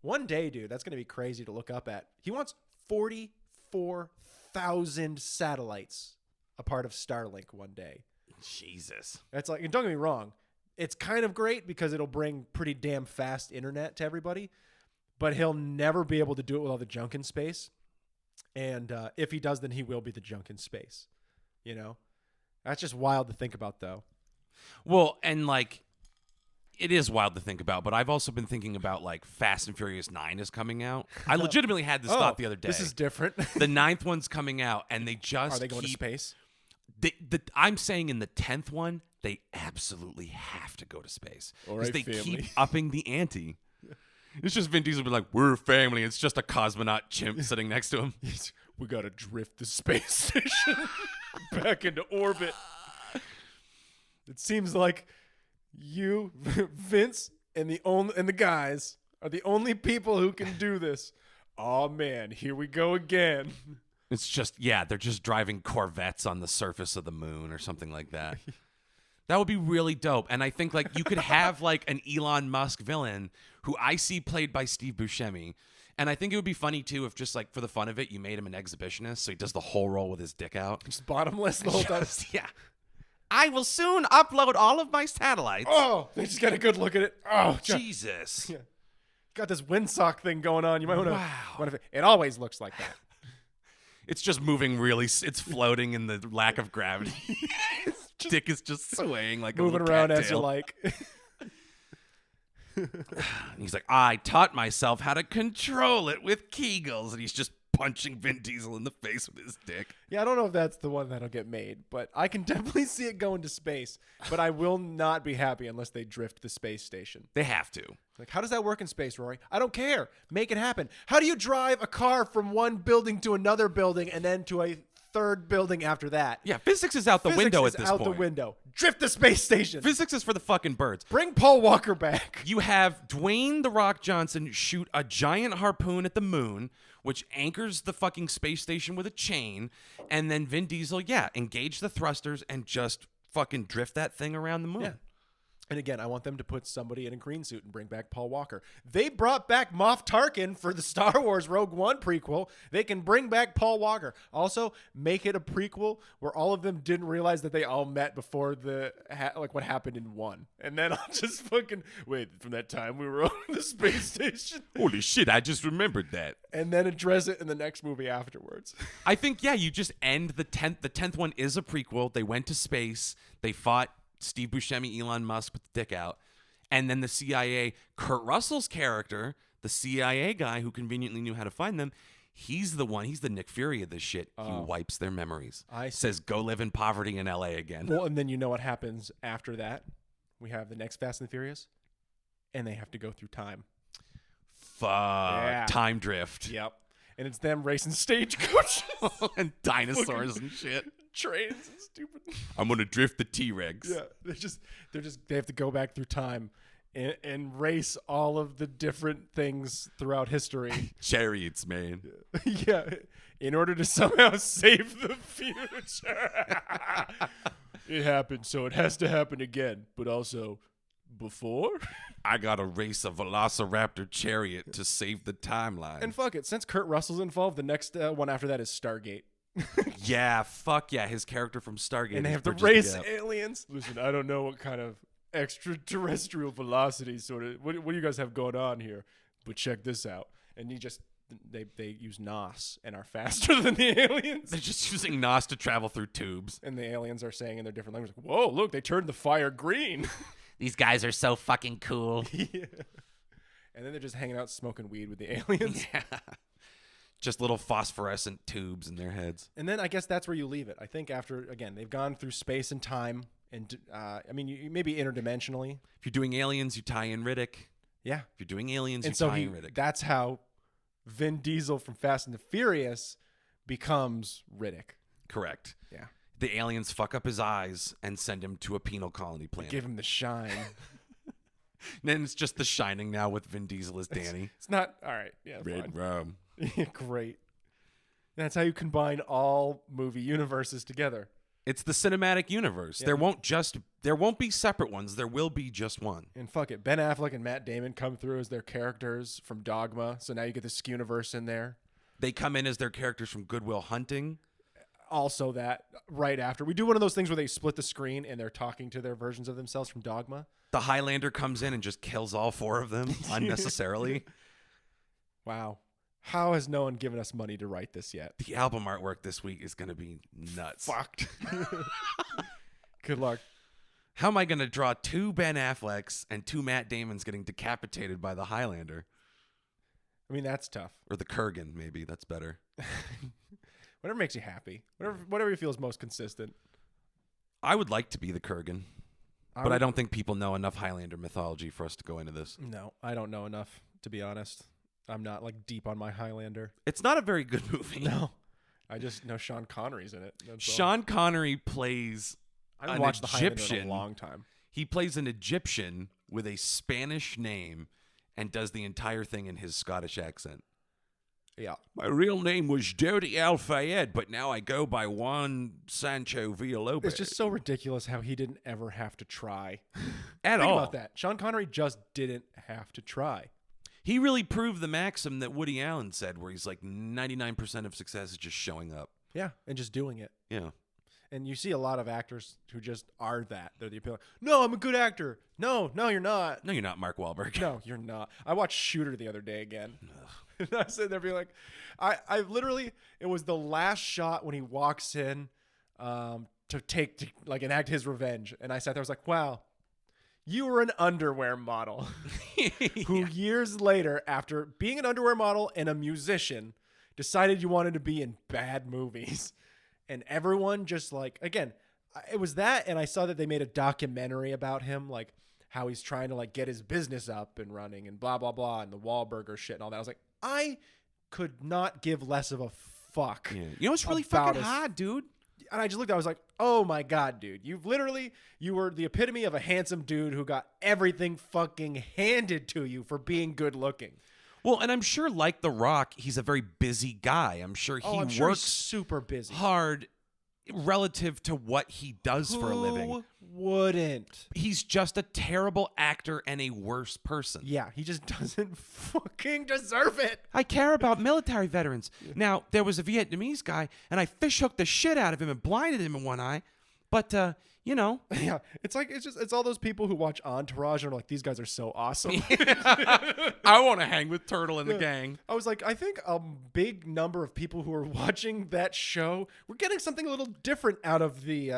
S2: One day, dude, that's going to be crazy to look up at. He wants 44,000 satellites a part of Starlink one day.
S1: Jesus.
S2: That's like, and don't get me wrong, it's kind of great because it'll bring pretty damn fast internet to everybody, but he'll never be able to do it with all the junk in space. And if he does, then he will be the junk in space. You know? That's just wild to think about, though.
S1: Well, and like, it is wild to think about, but I've also been thinking about like Fast and Furious 9 is coming out. I legitimately had this thought the other day.
S2: This is different.
S1: The 9th one's coming out, and they just
S2: Are they going to space?
S1: I'm saying in the 10th one, they absolutely have to go to space.
S2: All
S1: Because
S2: right,
S1: they
S2: family.
S1: keep upping the ante. It's just Vin Diesel be like, we're family. It's just a cosmonaut chimp sitting next to him.
S2: We got to drift the space station back into orbit. It seems like you, Vince, and the guys are the only people who can do this. Oh man, here we go again.
S1: It's just, yeah, they're just driving Corvettes on the surface of the moon or something like that. That would be really dope. And I think like you could have like an Elon Musk villain who I see played by Steve Buscemi. And I think it would be funny too if just like for the fun of it, you made him an exhibitionist. So he does the whole role with his dick out.
S2: Just bottomless the whole time.
S1: Yeah. I will soon upload all of my satellites.
S2: Oh, they just got a good look at it. Oh,
S1: Jesus.
S2: Yeah. Got this windsock thing going on. You might want to.
S1: Wow.
S2: It always looks like that.
S1: It's just moving really. It's floating in the lack of gravity. His dick is just swaying like
S2: Moving
S1: a little
S2: around as
S1: cattail.
S2: you like.
S1: And he's like, I taught myself how to control it with Kegels. And he's just punching Vin Diesel in the face with his dick.
S2: Yeah, I don't know if that's the one that'll get made, but I can definitely see it going to space. But I will not be happy unless they drift the space station.
S1: They have to.
S2: Like, how does that work in space, Rory? I don't care. Make it happen. How do you drive a car from one building to another building and then to a third building after that?
S1: Yeah, physics is out the window at this
S2: out
S1: point.
S2: the window. Drift the space station.
S1: Physics is for the fucking birds.
S2: Bring Paul Walker back.
S1: You have Dwayne "The Rock" Johnson shoot a giant harpoon at the moon, which anchors the fucking space station with a chain, and then Vin Diesel, engage the thrusters and just fucking drift that thing around the moon.
S2: Yeah. And again, I want them to put somebody in a green suit and bring back Paul Walker. They brought back Moff Tarkin for the Star Wars Rogue One prequel. They can bring back Paul Walker. Also, make it a prequel where all of them didn't realize that they all met before what happened in 1. And then I'll just fucking wait from that time we were on the space station.
S1: Holy shit, I just remembered that.
S2: And then address it in the next movie afterwards.
S1: I think, yeah, you just end the 10th. The 10th one is a prequel. They went to space. They fought Steve Buscemi, Elon Musk with the dick out. And then the CIA, Kurt Russell's character, the CIA guy who conveniently knew how to find them, he's the Nick Fury of this shit. He wipes their memories. Says, go live in poverty in LA again.
S2: Well, and then you know what happens after that? We have the next Fast and the Furious, and they have to go through time.
S1: Fuck. Yeah. Time drift.
S2: Yep. And it's them racing stagecoaches.
S1: And dinosaurs and shit.
S2: Trains and stupid.
S1: I'm gonna drift the T-Rex.
S2: Yeah, they have to go back through time and race all of the different things throughout history.
S1: Chariots, man.
S2: Yeah, in order to somehow save the future. It happened, so it has to happen again. But also, before
S1: I gotta race a Velociraptor chariot to save the timeline.
S2: And fuck it, since Kurt Russell's involved, the next one after that is Stargate.
S1: Yeah, fuck yeah, his character from Stargate.
S2: And they have to race aliens. Listen, I don't know what kind of extraterrestrial velocity what do you guys have going on here? But check this out. And they use NOS and are faster than the aliens.
S1: They're just using NOS to travel through tubes.
S2: And the aliens are saying in their different languages, whoa, look, they turned the fire green.
S1: These guys are so fucking cool.
S2: Yeah. And then they're just hanging out smoking weed with the aliens.
S1: Yeah. Just little phosphorescent tubes in their heads.
S2: And then I guess that's where you leave it. I think after, again, they've gone through space and time. And, maybe interdimensionally.
S1: If you're doing aliens, you tie in Riddick.
S2: Yeah.
S1: If you're doing aliens,
S2: and
S1: you tie in Riddick.
S2: That's how Vin Diesel from Fast and the Furious becomes Riddick.
S1: Correct.
S2: Yeah.
S1: The aliens fuck up his eyes and send him to a penal colony planet.
S2: Give him the shine.
S1: Then it's just The Shining now with Vin Diesel as Danny.
S2: It's not, all right. Yeah,
S1: Red rum.
S2: Great. That's how you combine all movie universes together.
S1: It's the cinematic universe. Yeah. There won't be separate ones. There will be just one.
S2: And fuck it. Ben Affleck and Matt Damon come through as their characters from Dogma. So now you get the Skuniverse in there.
S1: They come in as their characters from Good Will Hunting.
S2: Also that right after. We do one of those things where they split the screen and they're talking to their versions of themselves from Dogma.
S1: The Highlander comes in and just kills all 4 of them unnecessarily.
S2: Wow. How has no one given us money to write this yet?
S1: The album artwork this week is going to be nuts.
S2: Fucked. Good luck.
S1: How am I going to draw 2 Ben Afflecks and 2 Matt Damons getting decapitated by the Highlander?
S2: I mean, that's tough.
S1: Or the Kurgan, maybe. That's better.
S2: Whatever makes you happy. Whatever you feel is most consistent.
S1: I would like to be the Kurgan. But I don't think people know enough Highlander mythology for us to go into this.
S2: No, I don't know enough, to be honest. I'm not like deep on my Highlander.
S1: It's not a very good movie.
S2: No. I just know Sean Connery's in it.
S1: Sean Connery plays
S2: I haven't watched the Highlander in a long time.
S1: He plays an Egyptian with a Spanish name and does the entire thing in his Scottish accent.
S2: Yeah.
S1: My real name was Dodi Al-Fayed, but now I go by Juan Sancho Villalobos.
S2: It's just so ridiculous how he didn't ever have to try.
S1: At all.
S2: Think about that. Sean Connery just didn't have to try.
S1: He really proved the maxim that Woody Allen said, where he's like 99% of success is just showing up.
S2: Yeah, and just doing it.
S1: Yeah.
S2: And you see a lot of actors who just are that. They're the appeal. No, I'm a good actor. No, you're not.
S1: No, you're not Mark Wahlberg.
S2: No, you're not. I watched Shooter the other day again. And I said there being like, I literally, it was the last shot when he walks in to enact his revenge. And I sat there, I was like, wow, you were an underwear model who years later, after being an underwear model and a musician, decided you wanted to be in bad movies. And everyone just like, again, it was that. And I saw that they made a documentary about him, like how he's trying to like get his business up and running and blah, blah, blah. And the Wahlburger shit and all that. I was like, I could not give less of a fuck.
S1: Yeah. You know, it's really fucking hot, dude.
S2: And I just looked, I was like, oh my God, dude. You were the epitome of a handsome dude who got everything fucking handed to you for being good looking.
S1: Well, and I'm sure, like The Rock, he's a very busy guy. I'm sure he works
S2: super busy,
S1: hard relative to what he does for a living.
S2: Who wouldn't?
S1: He's just a terrible actor and a worse person.
S2: Yeah, he just doesn't fucking deserve it.
S1: I care about military veterans. Now, there was a Vietnamese guy, and I fishhooked the shit out of him and blinded him in one eye. But, you know.
S2: Yeah, it's all those people who watch Entourage and are like, these guys are so awesome.
S1: I want to hang with Turtle and the gang.
S2: I was like, I think a big number of people who are watching that show were getting something a little different out of the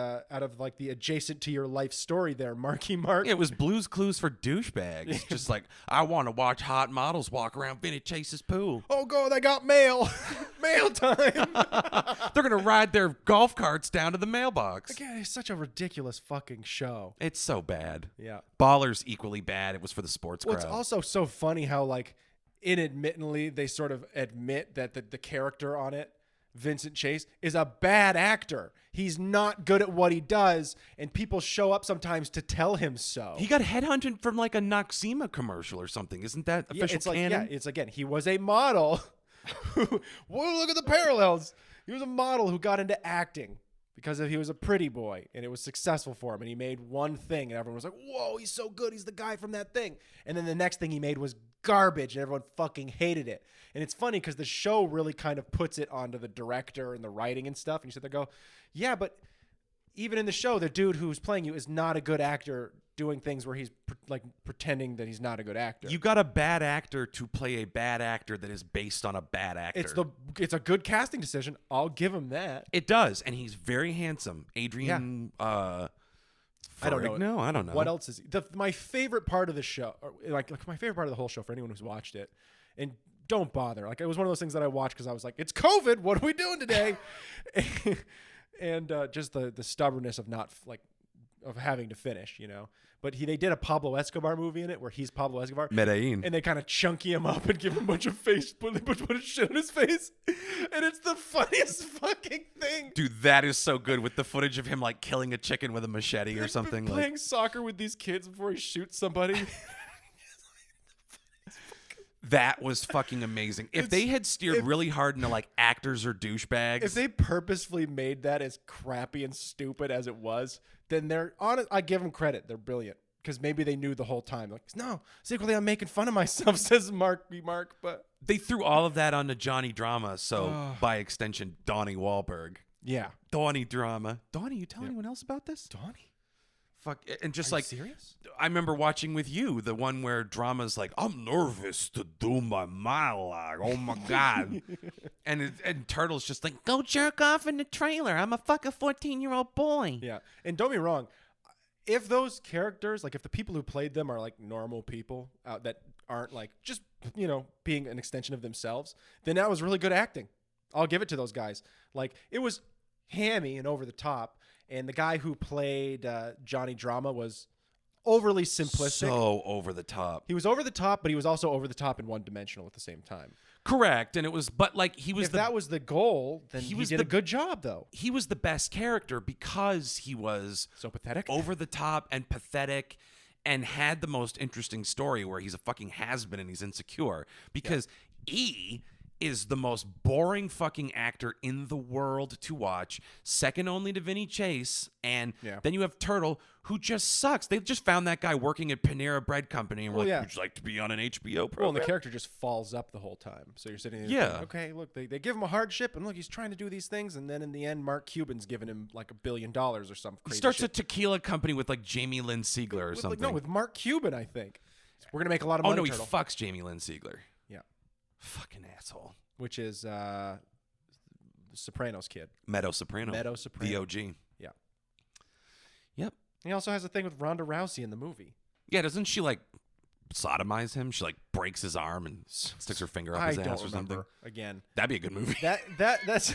S2: adjacent to your life story there, Marky Mark.
S1: It was Blue's Clues for douchebags. Just like, I want to watch hot models walk around Vinny Chase's pool.
S2: Oh god, I got mail. Mail time.
S1: They're going to ride their golf carts down to the mailbox.
S2: Again, it's such a ridiculous fucking show.
S1: It's so bad.
S2: Yeah.
S1: Ballers equally bad. It was for the sports
S2: Well,
S1: crowd.
S2: it's also so funny how, like, inadmittedly, they sort of admit that the character on it, Vincent Chase, is a bad actor. He's not good at what he does, and people show up sometimes to tell him so.
S1: He got headhunted from like a Noxema commercial or something. Isn't that official canon?
S2: It's again, he was a model. Well, look at the parallels. He was a model who got into acting because he was a pretty boy, and it was successful for him, and he made one thing, and everyone was like, whoa, he's so good. He's the guy from that thing. And then the next thing he made was garbage, and everyone fucking hated it. And it's funny because the show really kind of puts it onto the director and the writing and stuff, and you sit there and go, yeah, but even in the show, the dude who's playing you is not a good actor doing things where he's pretending that he's not a good actor.
S1: You got a bad actor to play a bad actor that is based on a bad actor.
S2: It's a good casting decision. I'll give him that.
S1: It does, and he's very handsome. Adrian.
S2: I don't know.
S1: No, I don't know.
S2: What else is my favorite part of the show? Or like my favorite part of the whole show for anyone who's watched it, and don't bother. Like, it was one of those things that I watched because I was like, it's COVID. What are we doing today? And just the stubbornness of not of having to finish, you know. But they did a Pablo Escobar movie in it where he's Pablo Escobar.
S1: Medellin.
S2: And they kind of chunky him up and give him a bunch of they put a bunch of shit on his face. And it's the funniest fucking thing.
S1: Dude, that is so good with the footage of him like killing a chicken with a machete or
S2: He's
S1: something.
S2: been playing soccer with these kids before he shoots somebody.
S1: That was fucking amazing. If they had steered really hard into like actors or douchebags.
S2: If they purposefully made that as crappy and stupid as it was, then they're honest. I give them credit. They're brilliant because maybe they knew the whole time. Like, no, secretly I'm making fun of myself, says Mark. But
S1: they threw all of that onto Johnny Drama, so by extension, Donnie Wahlberg.
S2: Yeah.
S1: Donnie Drama. Donnie, you tell anyone else about this?
S2: Donnie?
S1: Fuck, and just
S2: Are you
S1: like
S2: serious?
S1: I remember watching with you the one where Drama's like, I'm nervous to do my monologue. Oh my god, and Turtle's just like, go jerk off in the trailer. I'm a fucking 14-year-old boy.
S2: Yeah, and don't be wrong. If those characters, like if the people who played them are like normal people that aren't like just being an extension of themselves, then that was really good acting. I'll give it to those guys. Like, it was hammy and over the top. And the guy who played Johnny Drama was overly simplistic.
S1: So over the top.
S2: He was over the top, but he was also over the top and one-dimensional at the same time.
S1: Correct. And it was, but like he was.
S2: If that was the goal, then he did a good job, though.
S1: He was the best character because he was
S2: so pathetic,
S1: over the top, and pathetic, and had the most interesting story where he's a fucking has-been and he's insecure because E is the most boring fucking actor in the world to watch, second only to Vinny Chase, and then you have Turtle, who just sucks. They just found that guy working at Panera Bread Company, and we're like, would you like to be on an HBO program?
S2: Well, and the character just falls up the whole time. So you're sitting there going, okay, look, they give him a hardship, and look, he's trying to do these things, and then in the end, Mark Cuban's giving him like $1 billion or some crazy
S1: He starts
S2: shit.
S1: a tequila company with like Jamie Lynn Sigler or something.
S2: with Mark Cuban, I think. We're going to make a lot of money,
S1: Oh, no,
S2: Turtle.
S1: he fucks Jamie Lynn Sigler.
S2: Yeah.
S1: Fucking asshole.
S2: Which is the Sopranos kid.
S1: Meadow Soprano. The OG.
S2: Yeah.
S1: Yep.
S2: He also has a thing with Ronda Rousey in the movie.
S1: Yeah, doesn't she like sodomize him? She like breaks his arm and sticks her finger up his ass or something.
S2: Again.
S1: That'd be a good movie.
S2: That's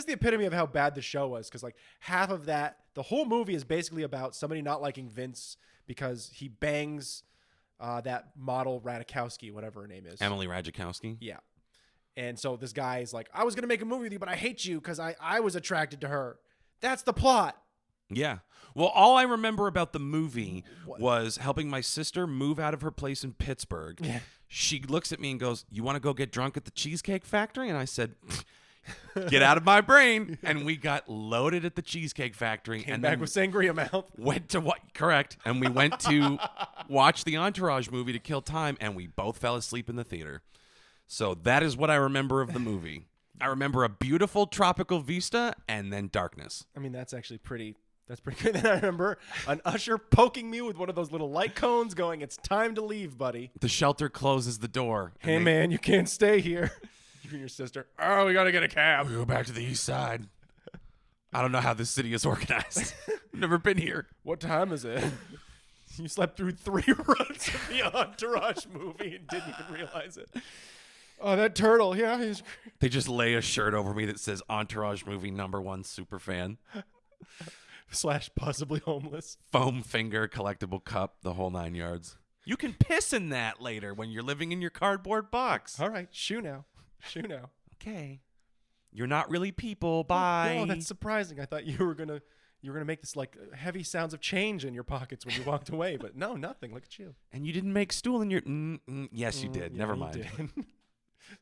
S2: the epitome of how bad the show was, because like half of that, the whole movie is basically about somebody not liking Vince because he bangs that model Radikowski, whatever her name is.
S1: Emily Ratajkowski.
S2: Yeah. And so this guy is like, I was going to make a movie with you, but I hate you because I was attracted to her. That's the plot.
S1: Yeah. Well, all I remember about the movie was helping my sister move out of her place in Pittsburgh.
S2: Yeah.
S1: She looks at me and goes, you want to go get drunk at the Cheesecake Factory? And I said, Get out of my brain. And we got loaded at the Cheesecake Factory.
S2: Came
S1: and
S2: back
S1: then
S2: with sangria mouth.
S1: went to what? Correct. And we went to watch the Entourage movie to kill time, and we both fell asleep in the theater. So that is what I remember of the movie. I remember a beautiful tropical vista and then darkness.
S2: I mean, that's actually pretty. That's pretty good. Then I remember an usher poking me with one of those little light cones, going, "It's time to leave, buddy."
S1: The shelter closes the door.
S2: Hey, man, you can't stay here. You and your sister. Oh, we gotta get a cab.
S1: We go back to the east side. I don't know how this city is organized. Never been here.
S2: What time is it? You slept through 3 runs of the Entourage movie and didn't even realize it. Oh, that turtle. Yeah, he's.
S1: They just lay a shirt over me that says Entourage movie #1 super fan.
S2: / possibly homeless.
S1: Foam finger, collectible cup, the whole 9 yards. You can piss in that later when you're living in your cardboard box.
S2: All right, shoo now.
S1: Okay. You're not really people. Bye.
S2: Oh, that's surprising. I thought you were gonna make this like heavy sounds of change in your pockets when you walked away, but no, nothing. Look at you.
S1: And you didn't make stool in your. Yes, you did.
S2: Yeah,
S1: Never
S2: you
S1: mind.
S2: did.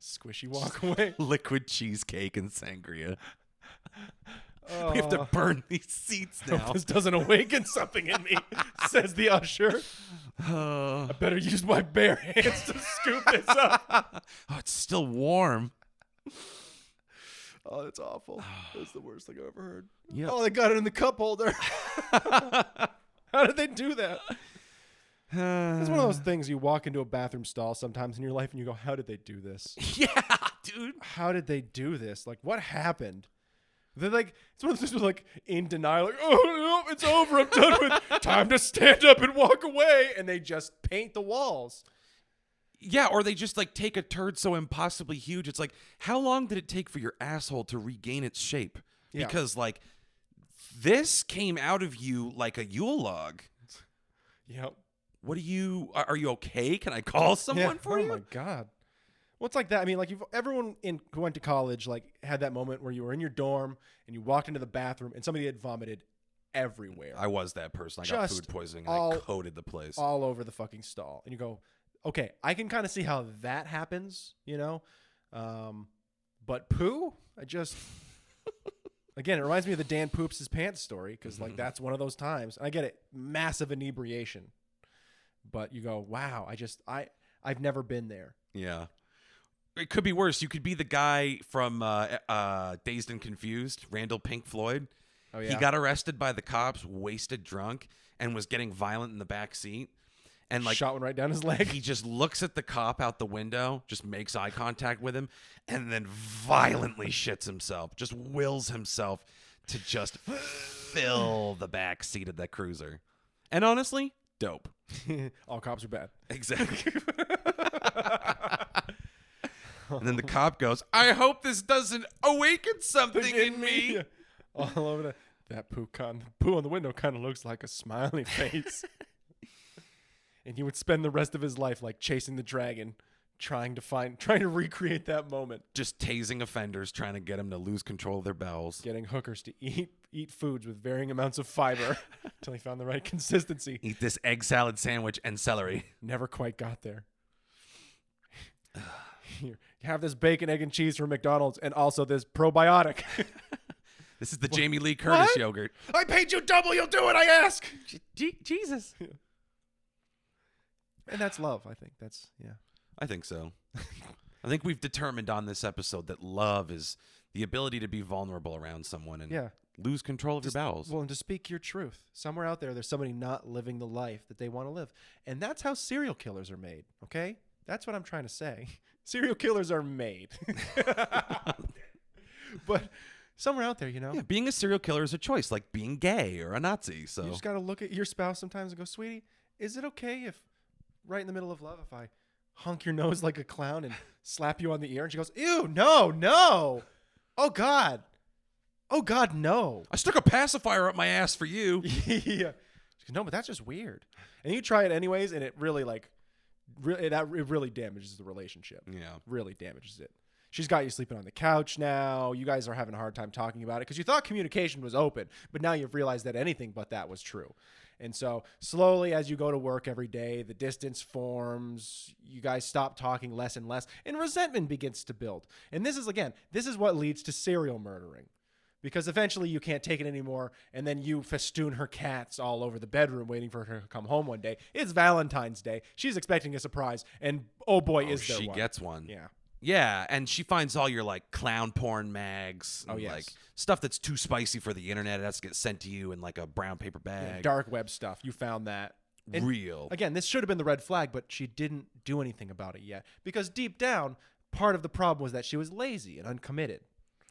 S2: Squishy walk away.
S1: Liquid cheesecake and sangria.
S2: Oh.
S1: We have to burn these seats now.
S2: This doesn't awaken something in me, says the usher.
S1: Oh,
S2: I better use my bare hands to scoop this up.
S1: it's still warm.
S2: Oh, that's awful. That's the worst thing I've ever heard.
S1: Yep.
S2: Oh, they got it in the cup holder. How did they do that? It's one of those things you walk into a bathroom stall sometimes in your life and you go, how did they do this?
S1: Yeah, dude.
S2: How did they do this? Like, what happened? They're like, it's one of those things like in denial, like, oh, no, it's over. I'm done with time to stand up and walk away. And they just paint the walls.
S1: Yeah, or they just like take a turd so impossibly huge. It's like, how long did it take for your asshole to regain its shape?
S2: Yeah.
S1: Because like this came out of you like a Yule log.
S2: Yep.
S1: What are you okay? Can I call someone for you?
S2: Oh my God. Well, it's like that. I mean, like everyone who went to college, like had that moment where you were in your dorm and you walked into the bathroom and somebody had vomited everywhere.
S1: I was that person. I got
S2: Just
S1: food poisoning and I coated the place.
S2: all over the fucking stall. And you go, okay, I can kind of see how that happens, you know? But poo, again, it reminds me of the Dan poops his pants story because like that's one of those times. And I get it, massive inebriation. But you go, wow, I've never been there.
S1: Yeah. It could be worse. You could be the guy from Dazed and Confused, Randall Pink Floyd.
S2: Oh, yeah.
S1: He got arrested by the cops, wasted drunk, and was getting violent in the back seat. And like
S2: shot one right down his leg.
S1: He just looks at the cop out the window, just makes eye contact with him, and then violently shits himself. Just wills himself to just fill the back seat of that cruiser. And honestly, dope.
S2: All cops are bad.
S1: Exactly. And then the cop goes, I hope this doesn't awaken something in me.
S2: All over that poo on the window kind of looks like a smiley face. And he would spend the rest of his life like chasing the dragon, trying to recreate that moment.
S1: Just tasing offenders, trying to get them to lose control of their bowels.
S2: Getting hookers to eat foods with varying amounts of fiber until he found the right consistency.
S1: Eat this egg salad sandwich and celery.
S2: Never quite got there. Here, have this bacon, egg, and cheese from McDonald's and also this probiotic.
S1: This is the Jamie Lee Curtis
S2: What?
S1: yogurt.
S2: I paid you double. You'll do what I ask.
S1: Jesus.
S2: And that's love, I think.
S1: I think so. I think we've determined on this episode that love is the ability to be vulnerable around someone and lose control of your bowels.
S2: Well, and to speak your truth. Somewhere out there's somebody not living the life that they want to live. And that's how serial killers are made, okay? That's what I'm trying to say. Serial killers are made. But somewhere out there, you know?
S1: Yeah, being a serial killer is a choice, like being gay or a Nazi. So
S2: You just got to look at your spouse sometimes and go, sweetie, is it okay if right in the middle of love, if I honk your nose like a clown and slap you on the ear? And she goes, ew, no. Oh, God, no.
S1: I stuck a pacifier up my ass for you.
S2: Yeah. She goes, no, but that's just weird. And you try it anyways, and it really, it really damages the relationship.
S1: Yeah.
S2: Really damages it. she's got you sleeping on the couch now. You guys are having a hard time talking about it because you thought communication was open, but now you've realized that anything but that was true. And so slowly as you go to work every day, the distance forms, you guys stop talking less and less, and resentment begins to build. And this is what leads to serial murdering. Because eventually you can't take it anymore, and then you festoon her cats all over the bedroom waiting for her to come home one day. It's Valentine's Day. She's expecting a surprise, and oh boy, is there one.
S1: She gets one.
S2: Yeah.
S1: Yeah, and she finds all your like clown porn mags. And,
S2: yes.
S1: like stuff that's too spicy for the internet. It has to get sent to you in like a brown paper bag.
S2: Yeah, dark web stuff. You found that. And
S1: real.
S2: Again, this should have been the red flag, but she didn't do anything about it yet. Because deep down, part of the problem was that she was lazy and uncommitted.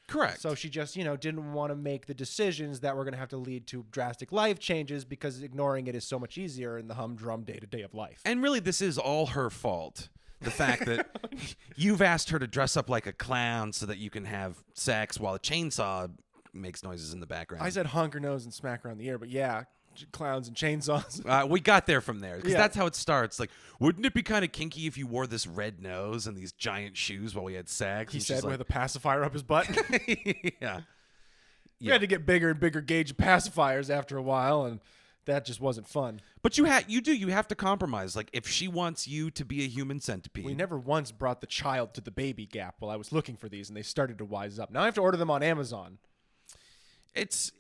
S1: Correct.
S2: So she just, didn't want to make the decisions that were going to have to lead to drastic life changes because ignoring it is so much easier in the humdrum day-to-day of life.
S1: And really, this is all her fault. The fact that you've asked her to dress up like a clown so that you can have sex while a chainsaw makes noises in the background.
S2: I said honk her nose and smack her on the ear, but yeah, clowns and chainsaws.
S1: We got there from there because
S2: Yeah.
S1: that's how it starts. Like, wouldn't it be kind of kinky if you wore this red nose and these giant shoes while we had sex?
S2: He
S1: And she's
S2: said with a pacifier up his butt.
S1: yeah.
S2: We had to get bigger and bigger gauge pacifiers after a while, and that just wasn't fun.
S1: But you have to compromise. Like, if she wants you to be a human centipede.
S2: We never once brought the child to the baby gap while I was looking for these, and they started to wise up. Now I have to order them on Amazon.
S1: It's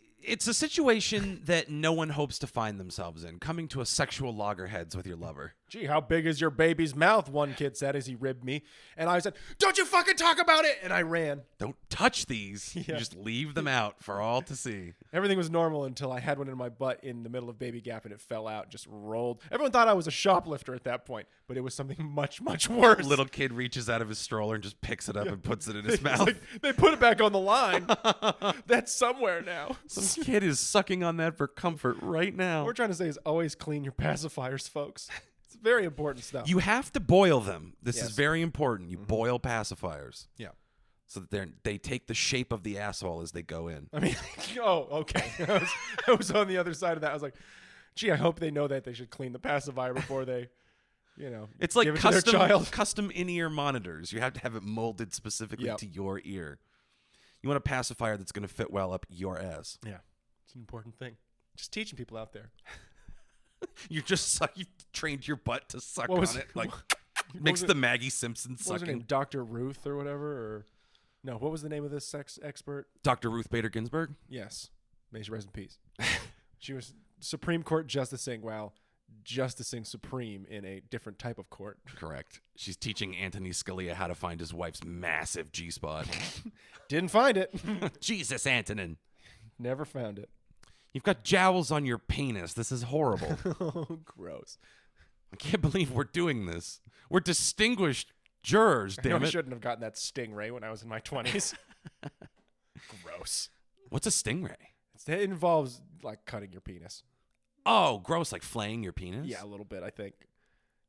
S1: a situation that no one hopes to find themselves in, coming to a sexual loggerheads with your lover.
S2: Gee, how big is your baby's mouth? One kid said as he ribbed me. And I said, don't you fucking talk about it! And I ran.
S1: Don't touch these.
S2: Yeah.
S1: You just leave them out for all to see.
S2: Everything was normal until I had one in my butt in the middle of baby gap and it fell out, just rolled. Everyone thought I was a shoplifter at that point, but it was something much, much worse.
S1: Little kid reaches out of his stroller and just picks it up and puts it in his
S2: It's
S1: mouth.
S2: like, they put it back on the line. That's somewhere now.
S1: Some kid is sucking on that for comfort right now.
S2: What we're trying to say is always clean your pacifiers, folks. It's very important stuff.
S1: You have to boil them. This
S2: Yes.
S1: is very important. You boil pacifiers.
S2: Yeah.
S1: So that they take the shape of the asshole as they go in.
S2: I mean, oh, okay. I was on the other side of that. I was like, gee, I hope they know that they should clean the pacifier before they,
S1: It's like
S2: give it to their child.
S1: custom in-ear monitors. You have to have it molded specifically
S2: Yep.
S1: to your ear. You want a pacifier that's going to fit well up your ass.
S2: Yeah. It's an important thing. Just teaching people out there.
S1: You've trained your butt to suck
S2: What
S1: on
S2: was-
S1: it. Like,
S2: what
S1: makes
S2: was
S1: the
S2: it-
S1: Maggie Simpson
S2: What was her
S1: sucking.
S2: name? Dr. Ruth or whatever? Or no, what was the name of this sex expert?
S1: Dr. Ruth Bader Ginsburg?
S2: Yes. May she rest in peace. She was Supreme Court justicing while justicing supreme in a different type of court.
S1: Correct. She's teaching Anthony Scalia how to find his wife's massive G-spot.
S2: Didn't find it.
S1: Jesus, Antonin.
S2: Never found it.
S1: You've got jowls on your penis. This is horrible.
S2: Oh, gross.
S1: I can't believe we're doing this. We're distinguished jurors,
S2: I know
S1: damn
S2: I
S1: it.
S2: shouldn't have gotten that stingray when I was in my 20s. Gross.
S1: What's a stingray?
S2: It involves like cutting your penis.
S1: Oh, gross, like flaying your penis?
S2: Yeah, a little bit, I think.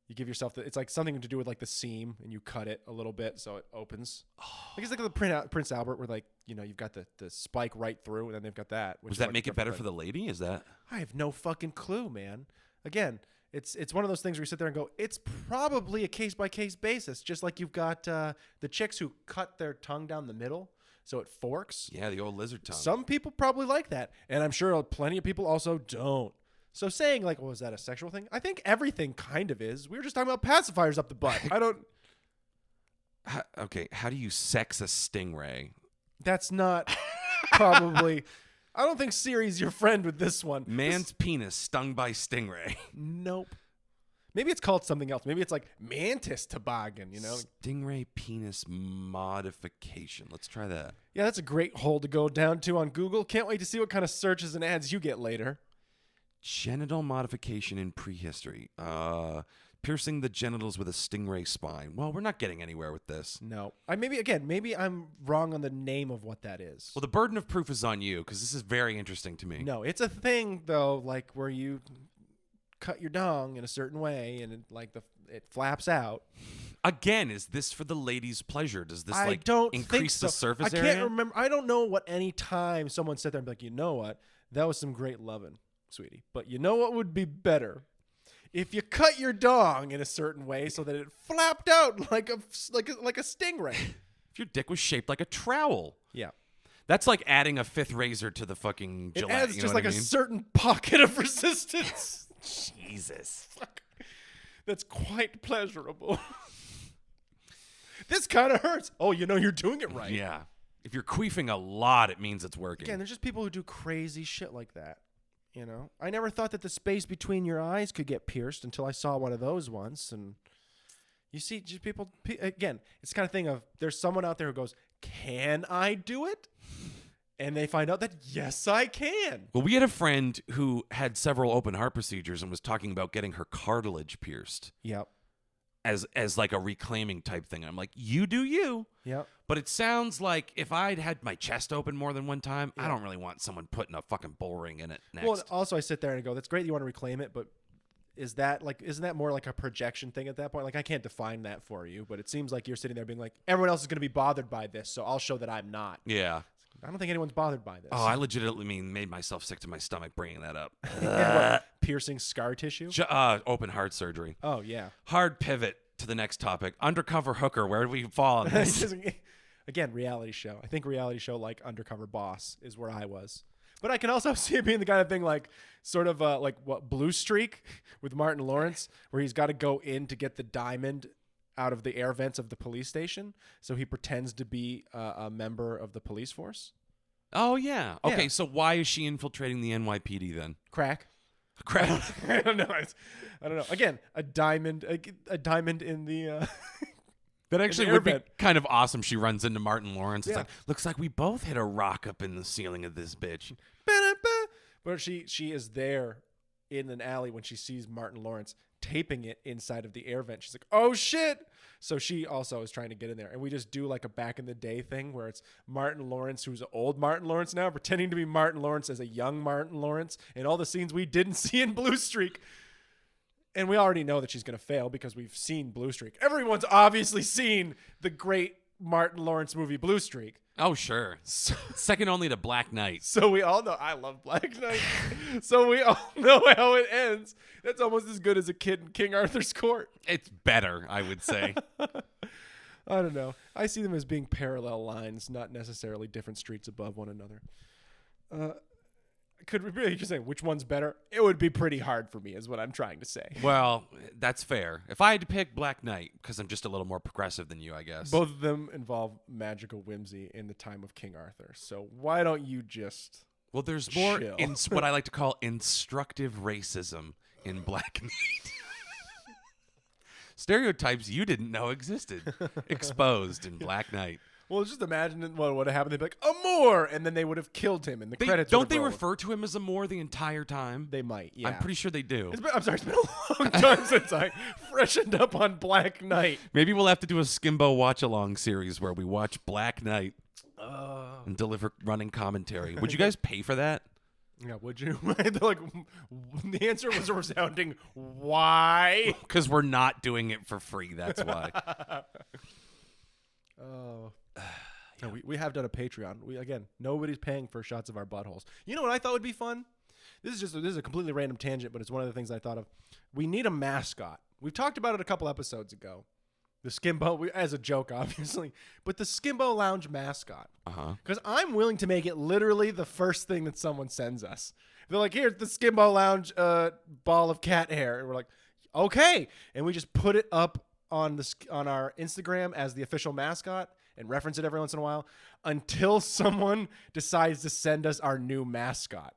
S2: You give yourself it's like something to do with like the seam, and you cut it a little bit so it opens. Like it's like the Prince Albert, where like you've got the spike right through, and then they've got that.
S1: Does that make it better for the lady? Is that?
S2: I have no fucking clue, man. Again, it's one of those things where you sit there and go, it's probably a case by case basis. Just like you've got the chicks who cut their tongue down the middle so it forks.
S1: Yeah, the old lizard tongue.
S2: Some people probably like that, and I'm sure plenty of people also don't. So saying like, was that a sexual thing? I think everything kind of is. We were just talking about pacifiers up the butt. I don't.
S1: Okay, how do you sex a stingray?
S2: That's not probably. I don't think Siri's your friend with this one.
S1: Man's penis stung by stingray.
S2: Nope. Maybe it's called something else. Maybe it's like mantis toboggan,
S1: Stingray penis modification. Let's try that.
S2: Yeah, that's a great hole to go down to on Google. Can't wait to see what kind of searches and ads you get later.
S1: Genital modification in prehistory. Piercing the genitals with a stingray spine. Well, we're not getting anywhere with this.
S2: No. Maybe I'm wrong on the name of what that is.
S1: Well, the burden of proof is on you because this is very interesting to me.
S2: No, it's a thing though, like where you cut your dong in a certain way and it flaps out.
S1: Again, is this for the lady's pleasure? Does this
S2: I don't
S1: increase
S2: think so.
S1: the surface
S2: I
S1: area?
S2: can't remember. I don't know what any time someone sat there and be like, you know what? That was some great loving, sweetie. But you know what would be better? If you cut your dong in a certain way so that it flapped out like a stingray.
S1: If your dick was shaped like a trowel.
S2: Yeah.
S1: That's like adding a 5th razor to the fucking Gillette.
S2: It adds
S1: you know
S2: just
S1: what
S2: like
S1: I
S2: a
S1: mean?
S2: certain pocket of resistance.
S1: Jesus.
S2: Fuck. That's quite pleasurable. This kind of hurts. Oh, you know you're doing it right.
S1: Yeah. If you're queefing a lot, it means it's working.
S2: Again, there's just people who do crazy shit like that. You know, I never thought that the space between your eyes could get pierced until I saw one of those once. And you see, just people, again, it's the kind of thing of there's someone out there who goes, can I do it? And they find out that, yes, I can.
S1: Well, we had a friend who had several open heart procedures and was talking about getting her cartilage pierced
S2: Yep.
S1: as like a reclaiming type thing. And I'm like, you do you.
S2: Yep.
S1: But it sounds like if I'd had my chest open more than one time, I don't really want someone putting a fucking bull ring in it next.
S2: Well, also I sit there and go, that's great you want to reclaim it, but isn't that more like a projection thing at that point? Like, I can't define that for you, but it seems like you're sitting there being like, everyone else is going to be bothered by this, so I'll show that I'm not.
S1: Yeah.
S2: I don't think anyone's bothered by this.
S1: Oh, I legitimately made myself sick to my stomach bringing that up.
S2: And what, piercing scar tissue?
S1: Open heart surgery.
S2: Oh, yeah.
S1: Hard pivot to the next topic. Undercover hooker. Where do we fall on this?
S2: Again, reality show. I think reality show like Undercover Boss is where I was. But I can also see it being the kind of thing like sort of like what Blue Streak with Martin Lawrence, where he's got to go in to get the diamond out of the air vents of the police station. So he pretends to be a member of the police force.
S1: Oh, yeah. Okay,
S2: Yeah.
S1: so why is she infiltrating the NYPD then?
S2: Crack.
S1: Crap.
S2: I don't know. I don't know. Again, a diamond in the.
S1: That actually
S2: air
S1: would be
S2: vent.
S1: kind of awesome. She runs into Martin Lawrence. It's
S2: Yeah.
S1: like, looks like we both hit a rock up in the ceiling of this bitch.
S2: But she is there in an alley when she sees Martin Lawrence taping it inside of the air vent. She's like, oh shit. So she also is trying to get in there. And we just do like a back in the day thing where it's Martin Lawrence, who's old Martin Lawrence now, pretending to be Martin Lawrence as a young Martin Lawrence in all the scenes we didn't see in Blue Streak. And we already know that she's going to fail because we've seen Blue Streak. Everyone's obviously seen the great Martin Lawrence movie Blue Streak.
S1: Oh, sure. Second only to Black Knight.
S2: So we all know. I love Black Knight. So we all know how it ends. That's almost as good as a kid in King Arthur's court.
S1: It's better, I would say.
S2: I don't know. I see them as being parallel lines, not necessarily different streets above one another. Could we really just say which one's better? It would be pretty hard for me, is what I'm trying to say.
S1: Well, that's fair. If I had to pick Black Knight, because I'm just a little more progressive than you, I guess.
S2: Both of them involve magical whimsy in the time of King Arthur. So why don't you just...
S1: Well, there's more
S2: Chill.
S1: in what I like to call instructive racism in Black Knight. Stereotypes you didn't know existed. Exposed in Black Knight.
S2: Well, just imagine what would have happened. They'd be like, Amor! And then they would have killed him, and the credits
S1: Don't
S2: would
S1: they
S2: have rolled.
S1: refer to him as Amor the entire time?
S2: They might, yeah.
S1: I'm pretty sure they do.
S2: I'm sorry, it's been a long time since I freshened up on Black Knight.
S1: Maybe we'll have to do a Skimbo watch-along series where we watch Black Knight and deliver running commentary. Would you guys pay for that?
S2: Yeah, would you? They're like, the answer was a resounding, why?
S1: Because we're not doing it for free, that's why.
S2: Oh. No, we have done a Patreon. Again, nobody's paying for shots of our buttholes. You know what I thought would be fun? This is a completely random tangent, but it's one of the things I thought of. We need a mascot. We've talked about it a couple episodes ago. The Skimbo, as a joke, obviously, but the Skimbo Lounge mascot. Because I'm willing to make it literally the first thing that someone sends us. They're like, here's the Skimbo Lounge ball of cat hair. And we're like, okay. And we just put it up on our Instagram as the official mascot and reference it every once in a while until someone decides to send us our new mascot.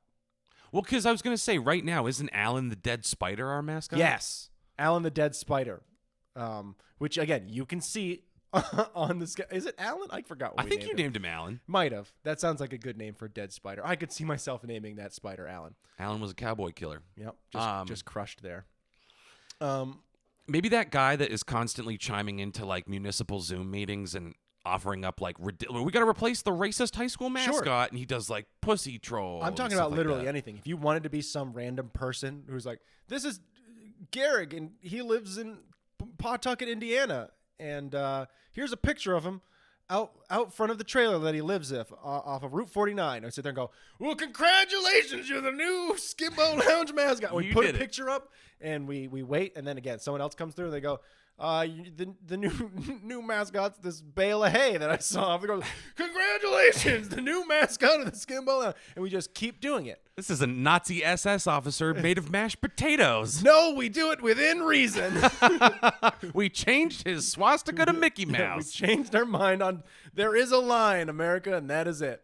S1: Well, because I was going to say, right now, isn't Alan the dead spider our mascot?
S2: Yes. Alan the dead spider. Which, again, you can see on the... Is it Alan? I forgot what
S1: I think you named him Alan.
S2: Might have. That sounds like a good name for a dead spider. I could see myself naming that spider Alan.
S1: Alan was a cowboy killer.
S2: Yep. Just crushed there.
S1: Maybe that guy that is constantly chiming into, like, municipal Zoom meetings and offering up, like, we got to replace the racist high school mascot,
S2: Sure.
S1: and he does, like, pussy troll.
S2: I'm talking
S1: and stuff
S2: about
S1: like
S2: literally
S1: that.
S2: anything. If you wanted to be some random person who's like, this is Garrick, and he lives in Pawtucket, Indiana, and here's a picture of him out front of the trailer that he lives in off of Route 49. I sit there and go, well, congratulations, you're the new Skimbo Lounge mascot. We
S1: You
S2: put a
S1: did it.
S2: picture up, and we wait, and then again, someone else comes through, and they go, The new mascot's this bale of hay that I saw. They go, congratulations, the new mascot of the Skimbo Lounge. And we just keep doing it.
S1: This is a Nazi SS officer made of mashed potatoes.
S2: No, we do it within reason.
S1: We changed his swastika to Mickey
S2: We
S1: Mouse.
S2: changed our mind on there is a line, America, and that is it.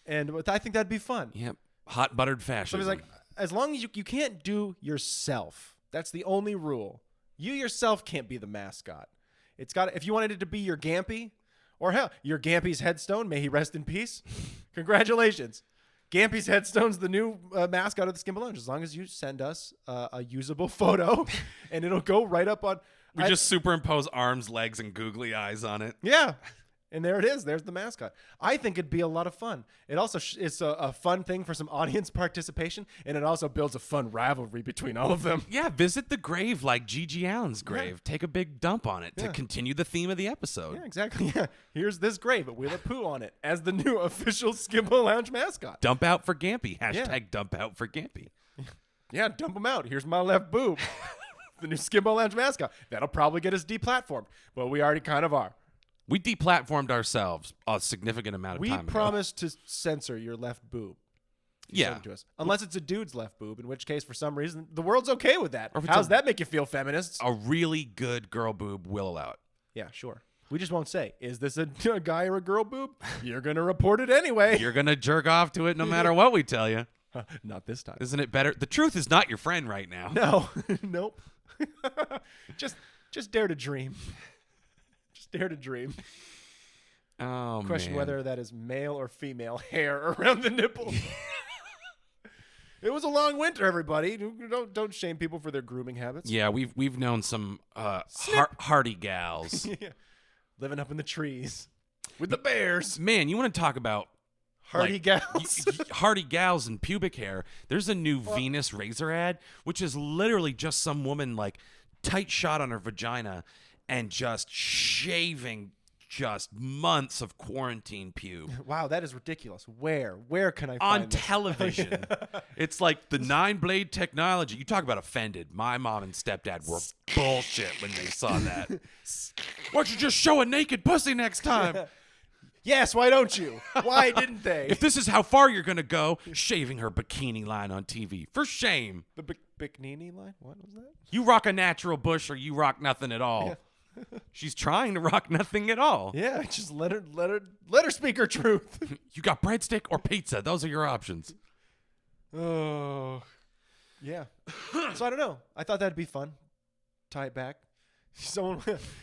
S2: And I think that'd be fun.
S1: Yep. Hot buttered
S2: So
S1: fascism.
S2: it's like, as long as you can't do yourself. That's the only rule. You yourself can't be the mascot. It's got if you wanted it to be your Gampy, or hell, your Gampy's headstone, may he rest in peace. Congratulations. Gampy's headstone's the new mascot of the Skimbo Lounge. As long as you send us a usable photo, and it'll go right up on.
S1: we just superimpose arms, legs, and googly eyes on it.
S2: Yeah. And there it is. There's the mascot. I think it'd be a lot of fun. It also it's a fun thing for some audience participation, and it also builds a fun rivalry between all of them.
S1: Yeah, visit the grave like G.G. Allen's grave.
S2: Yeah.
S1: Take a big dump on it to
S2: Yeah.
S1: continue the theme of the episode.
S2: Yeah, exactly. Yeah. Here's this grave with a poo on it as the new official Skimbo Lounge mascot.
S1: Dump out for Gampy. Hashtag dump out for Gampy.
S2: Yeah, dump him out. Here's my left boob. The new Skimbo Lounge mascot. That'll probably get us deplatformed, but we already kind of are.
S1: We deplatformed ourselves a significant amount of
S2: We
S1: time ago.
S2: promised to censor your left boob. If you
S1: Yeah.
S2: send it to us. Unless it's a dude's left boob, in which case, for some reason, the world's okay with that.
S1: Or if it's
S2: How's
S1: a-
S2: that make you feel, feminists?
S1: A really good girl boob will allow it.
S2: Yeah, sure. We just won't say, is this a guy or a girl boob? You're going to report it anyway.
S1: You're going to jerk off to it no matter what we tell you.
S2: Not this time.
S1: Isn't it better? The truth is not your friend right now.
S2: No. Nope. just dare to dream. Just dare to dream.
S1: Oh,
S2: Question
S1: man.
S2: whether that is male or female hair around the nipple. It was a long winter, everybody. Don't shame people for their grooming habits.
S1: Yeah, we've known some hardy gals.
S2: Yeah. Living up in the trees with the bears.
S1: Man, you want to talk about
S2: Hardy
S1: like,
S2: gals.
S1: hardy gals and pubic hair. There's a new Venus razor ad, which is literally just some woman like tight shot on her vagina and just shaving just months of quarantine pube.
S2: Wow, that is ridiculous. Where can I
S1: On
S2: find this?
S1: television. It's like the 9-blade technology. You talk about offended. My mom and stepdad were bullshit when they saw that. Why don't you just show a naked pussy next time?
S2: Yes, why don't you? Why didn't they?
S1: If this is how far you're going to go, shaving her bikini line on TV. For shame.
S2: The Bikini line? What was that?
S1: You rock a natural bush or you rock nothing at all. She's trying to rock nothing at all.
S2: Yeah, just let her speak her truth.
S1: You got breadstick or pizza. Those are your options.
S2: Oh. Yeah. So I don't know. I thought that'd be fun. Tie it back. Someone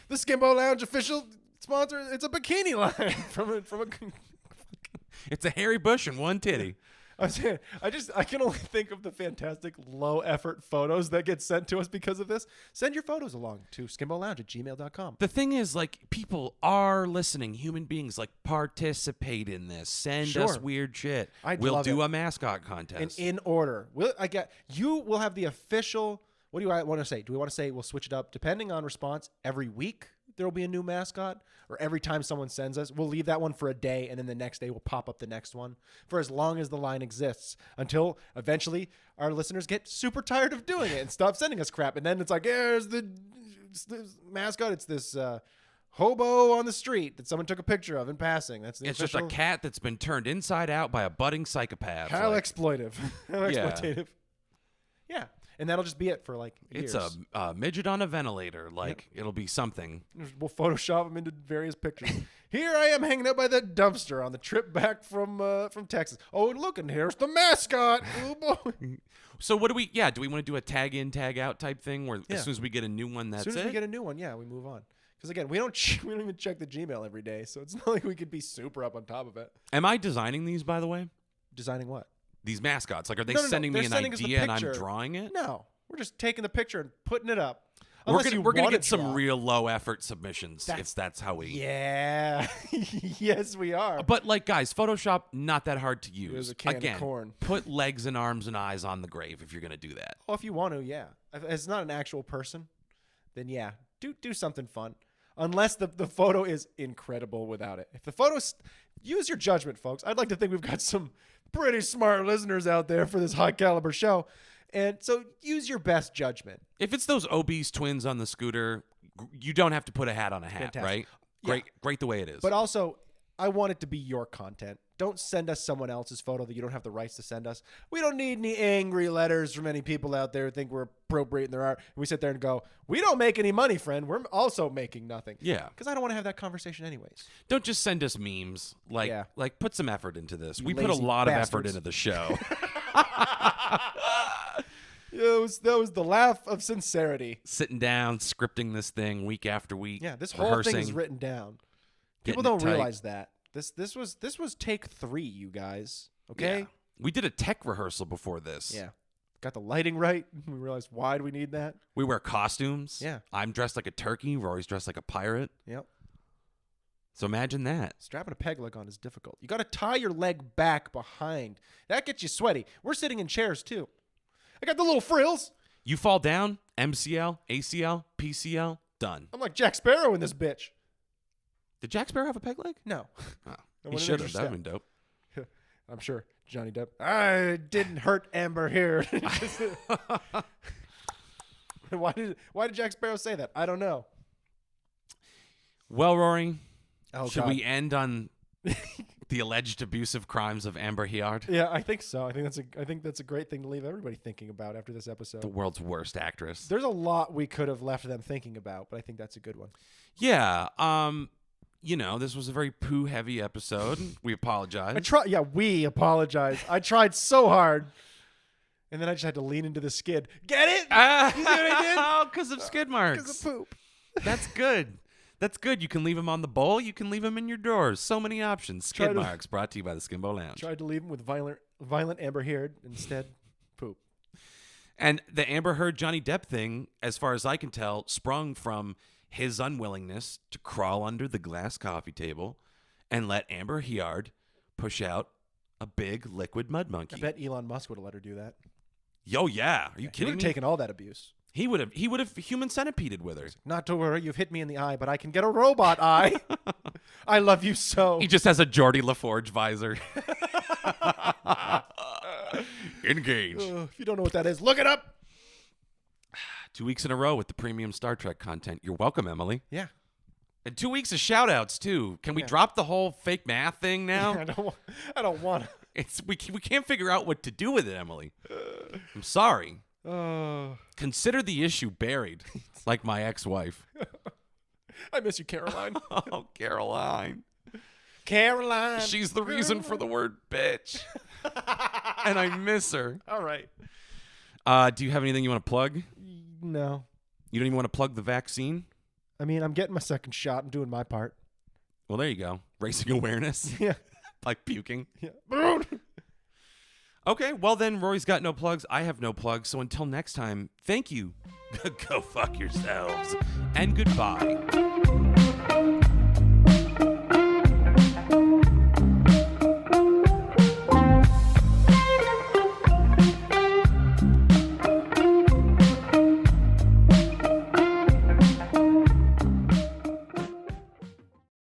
S2: the Skimbo Lounge official sponsor, it's a bikini line from a
S1: It's a hairy bush and one titty.
S2: I'm saying, I can only think of the fantastic low effort photos that get sent to us because of this. Send your photos along to skimbolounge@gmail.com.
S1: The thing is, like, people are listening. Human beings, like, participate in this. Send us
S2: Sure.
S1: weird shit.
S2: I'd
S1: We'll
S2: love
S1: do
S2: it.
S1: a mascot
S2: And
S1: contest.
S2: in order. You will have the official, what do I want to say? Do we want to say we'll switch it up depending on response every week? There will be a new mascot, or every time someone sends us, we'll leave that one for a day, and then the next day we'll pop up the next one for as long as the line exists, until eventually our listeners get super tired of doing it and stop sending us crap. And then it's like, here's the mascot. It's this hobo on the street that someone took a picture of in passing. That's the
S1: It's just a
S2: official.
S1: cat that's been turned inside out by a budding psychopath.
S2: How
S1: Like,
S2: exploitive. How
S1: Yeah.
S2: exploitative. Yeah. And that'll just be it for like years.
S1: it's a midget on a ventilator. Like, it'll be something.
S2: We'll Photoshop them into various pictures. Here I am hanging out by that dumpster on the trip back from Texas. Oh, and look, and here's the mascot. Oh, boy.
S1: So what do we want to do a tag in, tag out type thing where
S2: Yeah.
S1: as soon as we get a new one, that's
S2: As soon as we
S1: it?
S2: get a new one, yeah, we move on. Because again, we don't even check the Gmail every day, so it's not like we could be super up on top of it.
S1: Am I designing these, by the way?
S2: Designing what?
S1: These mascots. Like, are they
S2: No,
S1: sending me
S2: they're
S1: an
S2: sending us the
S1: idea and I'm
S2: picture.
S1: drawing it?
S2: No, we're just taking the picture and putting it up.
S1: We're
S2: Unless
S1: gonna
S2: you
S1: we're gonna
S2: wanna
S1: get some
S2: draw.
S1: real low effort submissions
S2: That's-
S1: if that's how we.
S2: Yeah. Yes, we are.
S1: But like, guys, Photoshop not that hard to use.
S2: There's a can of
S1: Again,
S2: corn.
S1: put legs and arms and eyes on the grave if you're gonna do that.
S2: Well, if you want to, yeah. If it's not an actual person, then yeah, do something fun. Unless the photo is incredible without it. If the photo's, use your judgment, folks. I'd like to think we've got some pretty smart listeners out there for this high caliber show. And so use your best judgment.
S1: If it's those obese twins on the scooter, You don't have to put a hat on a hat,
S2: Fantastic.
S1: right?
S2: Yeah.
S1: Great the way it is.
S2: But also, I want it to be your content. Don't send us someone else's photo that you don't have the rights to send us. We don't need any angry letters from any people out there who think we're appropriating their art. We sit there and go, we don't make any money, friend. We're also making nothing.
S1: Yeah.
S2: Because I don't want to have that conversation anyways.
S1: Don't just send us memes. Like,
S2: Yeah.
S1: like put some effort into this.
S2: You
S1: We put a
S2: lazy
S1: lot of effort
S2: bastards.
S1: into the show.
S2: That was the laugh of sincerity.
S1: Sitting down, scripting this thing week after week.
S2: Yeah, this whole
S1: rehearsing,
S2: thing is written down. People
S1: getting it
S2: don't
S1: tight.
S2: realize that. This was take 3, you guys. Okay?
S1: Yeah. We did a tech rehearsal before this.
S2: Yeah. Got the lighting right. We realized, why do we need that?
S1: We wear costumes.
S2: Yeah.
S1: I'm dressed like a turkey. Rory's dressed like a pirate.
S2: Yep.
S1: So imagine that.
S2: Strapping a peg leg on is difficult. You got to tie your leg back behind. That gets you sweaty. We're sitting in chairs too. I got the little frills.
S1: You fall down, MCL, ACL, PCL, done.
S2: I'm like Jack Sparrow in this bitch.
S1: Did Jack Sparrow have a peg leg?
S2: No.
S1: Oh,
S2: I
S1: he
S2: went
S1: should
S2: an
S1: have. That would have been dope.
S2: I'm sure Johnny Depp. I didn't hurt Amber here. Why did Jack Sparrow say that? I don't know.
S1: Well, Rory,
S2: Oh,
S1: should
S2: God.
S1: we end on the alleged abusive crimes of Amber Heard,
S2: Yeah, I think so. I think that's a great thing to leave everybody thinking about after this episode.
S1: the world's worst actress?
S2: There's a lot we could have left them thinking about, but I think that's a good one.
S1: Yeah. This was a very poo-heavy episode. We apologize.
S2: We apologize. I tried so hard, and then I just had to lean into the skid. Get it? You see what I did?
S1: Oh, because of skid marks.
S2: Because of poop.
S1: That's good. That's good. You can leave them on the bowl. You can leave them in your drawers. So many options. Skid marks brought to you by the Skimbo Lounge.
S2: Tried to leave him with violent Amber Heard. Instead, poop.
S1: And the Amber Heard Johnny Depp thing, as far as I can tell, sprung from his unwillingness to crawl under the glass coffee table and let Amber Heard push out a big liquid mud monkey.
S2: I bet Elon Musk would have let her do that.
S1: Yo, yeah. Are you
S2: He would
S1: kidding
S2: have
S1: me?
S2: taken all that abuse.
S1: He would have human centipeded with her.
S2: Not to worry, you've hit me in the eye, but I can get a robot eye. I love you so.
S1: He just has a Geordie LaForge visor. Engage.
S2: If you don't know what that is, look it up.
S1: 2 weeks in a row with the premium Star Trek content. You're welcome, Emily.
S2: Yeah.
S1: And 2 weeks of shout-outs, too. Can we drop the whole fake math thing now?
S2: I don't want to.
S1: We can't figure out what to do with it, Emily. I'm sorry. Consider the issue buried, like my ex-wife.
S2: I miss you, Caroline.
S1: Oh, Caroline.
S2: Caroline.
S1: She's the reason for the word bitch. And I miss her.
S2: All right.
S1: Do you have anything you want to plug?
S2: No.
S1: You don't even want to plug the vaccine?
S2: I mean, I'm getting my second shot. I'm doing my part.
S1: Well, there you go. Raising awareness.
S2: Yeah.
S1: Like puking.
S2: Yeah.
S1: Okay, well then, Rory's got no plugs. I have no plugs. So until next time, thank you. Go fuck yourselves. And goodbye.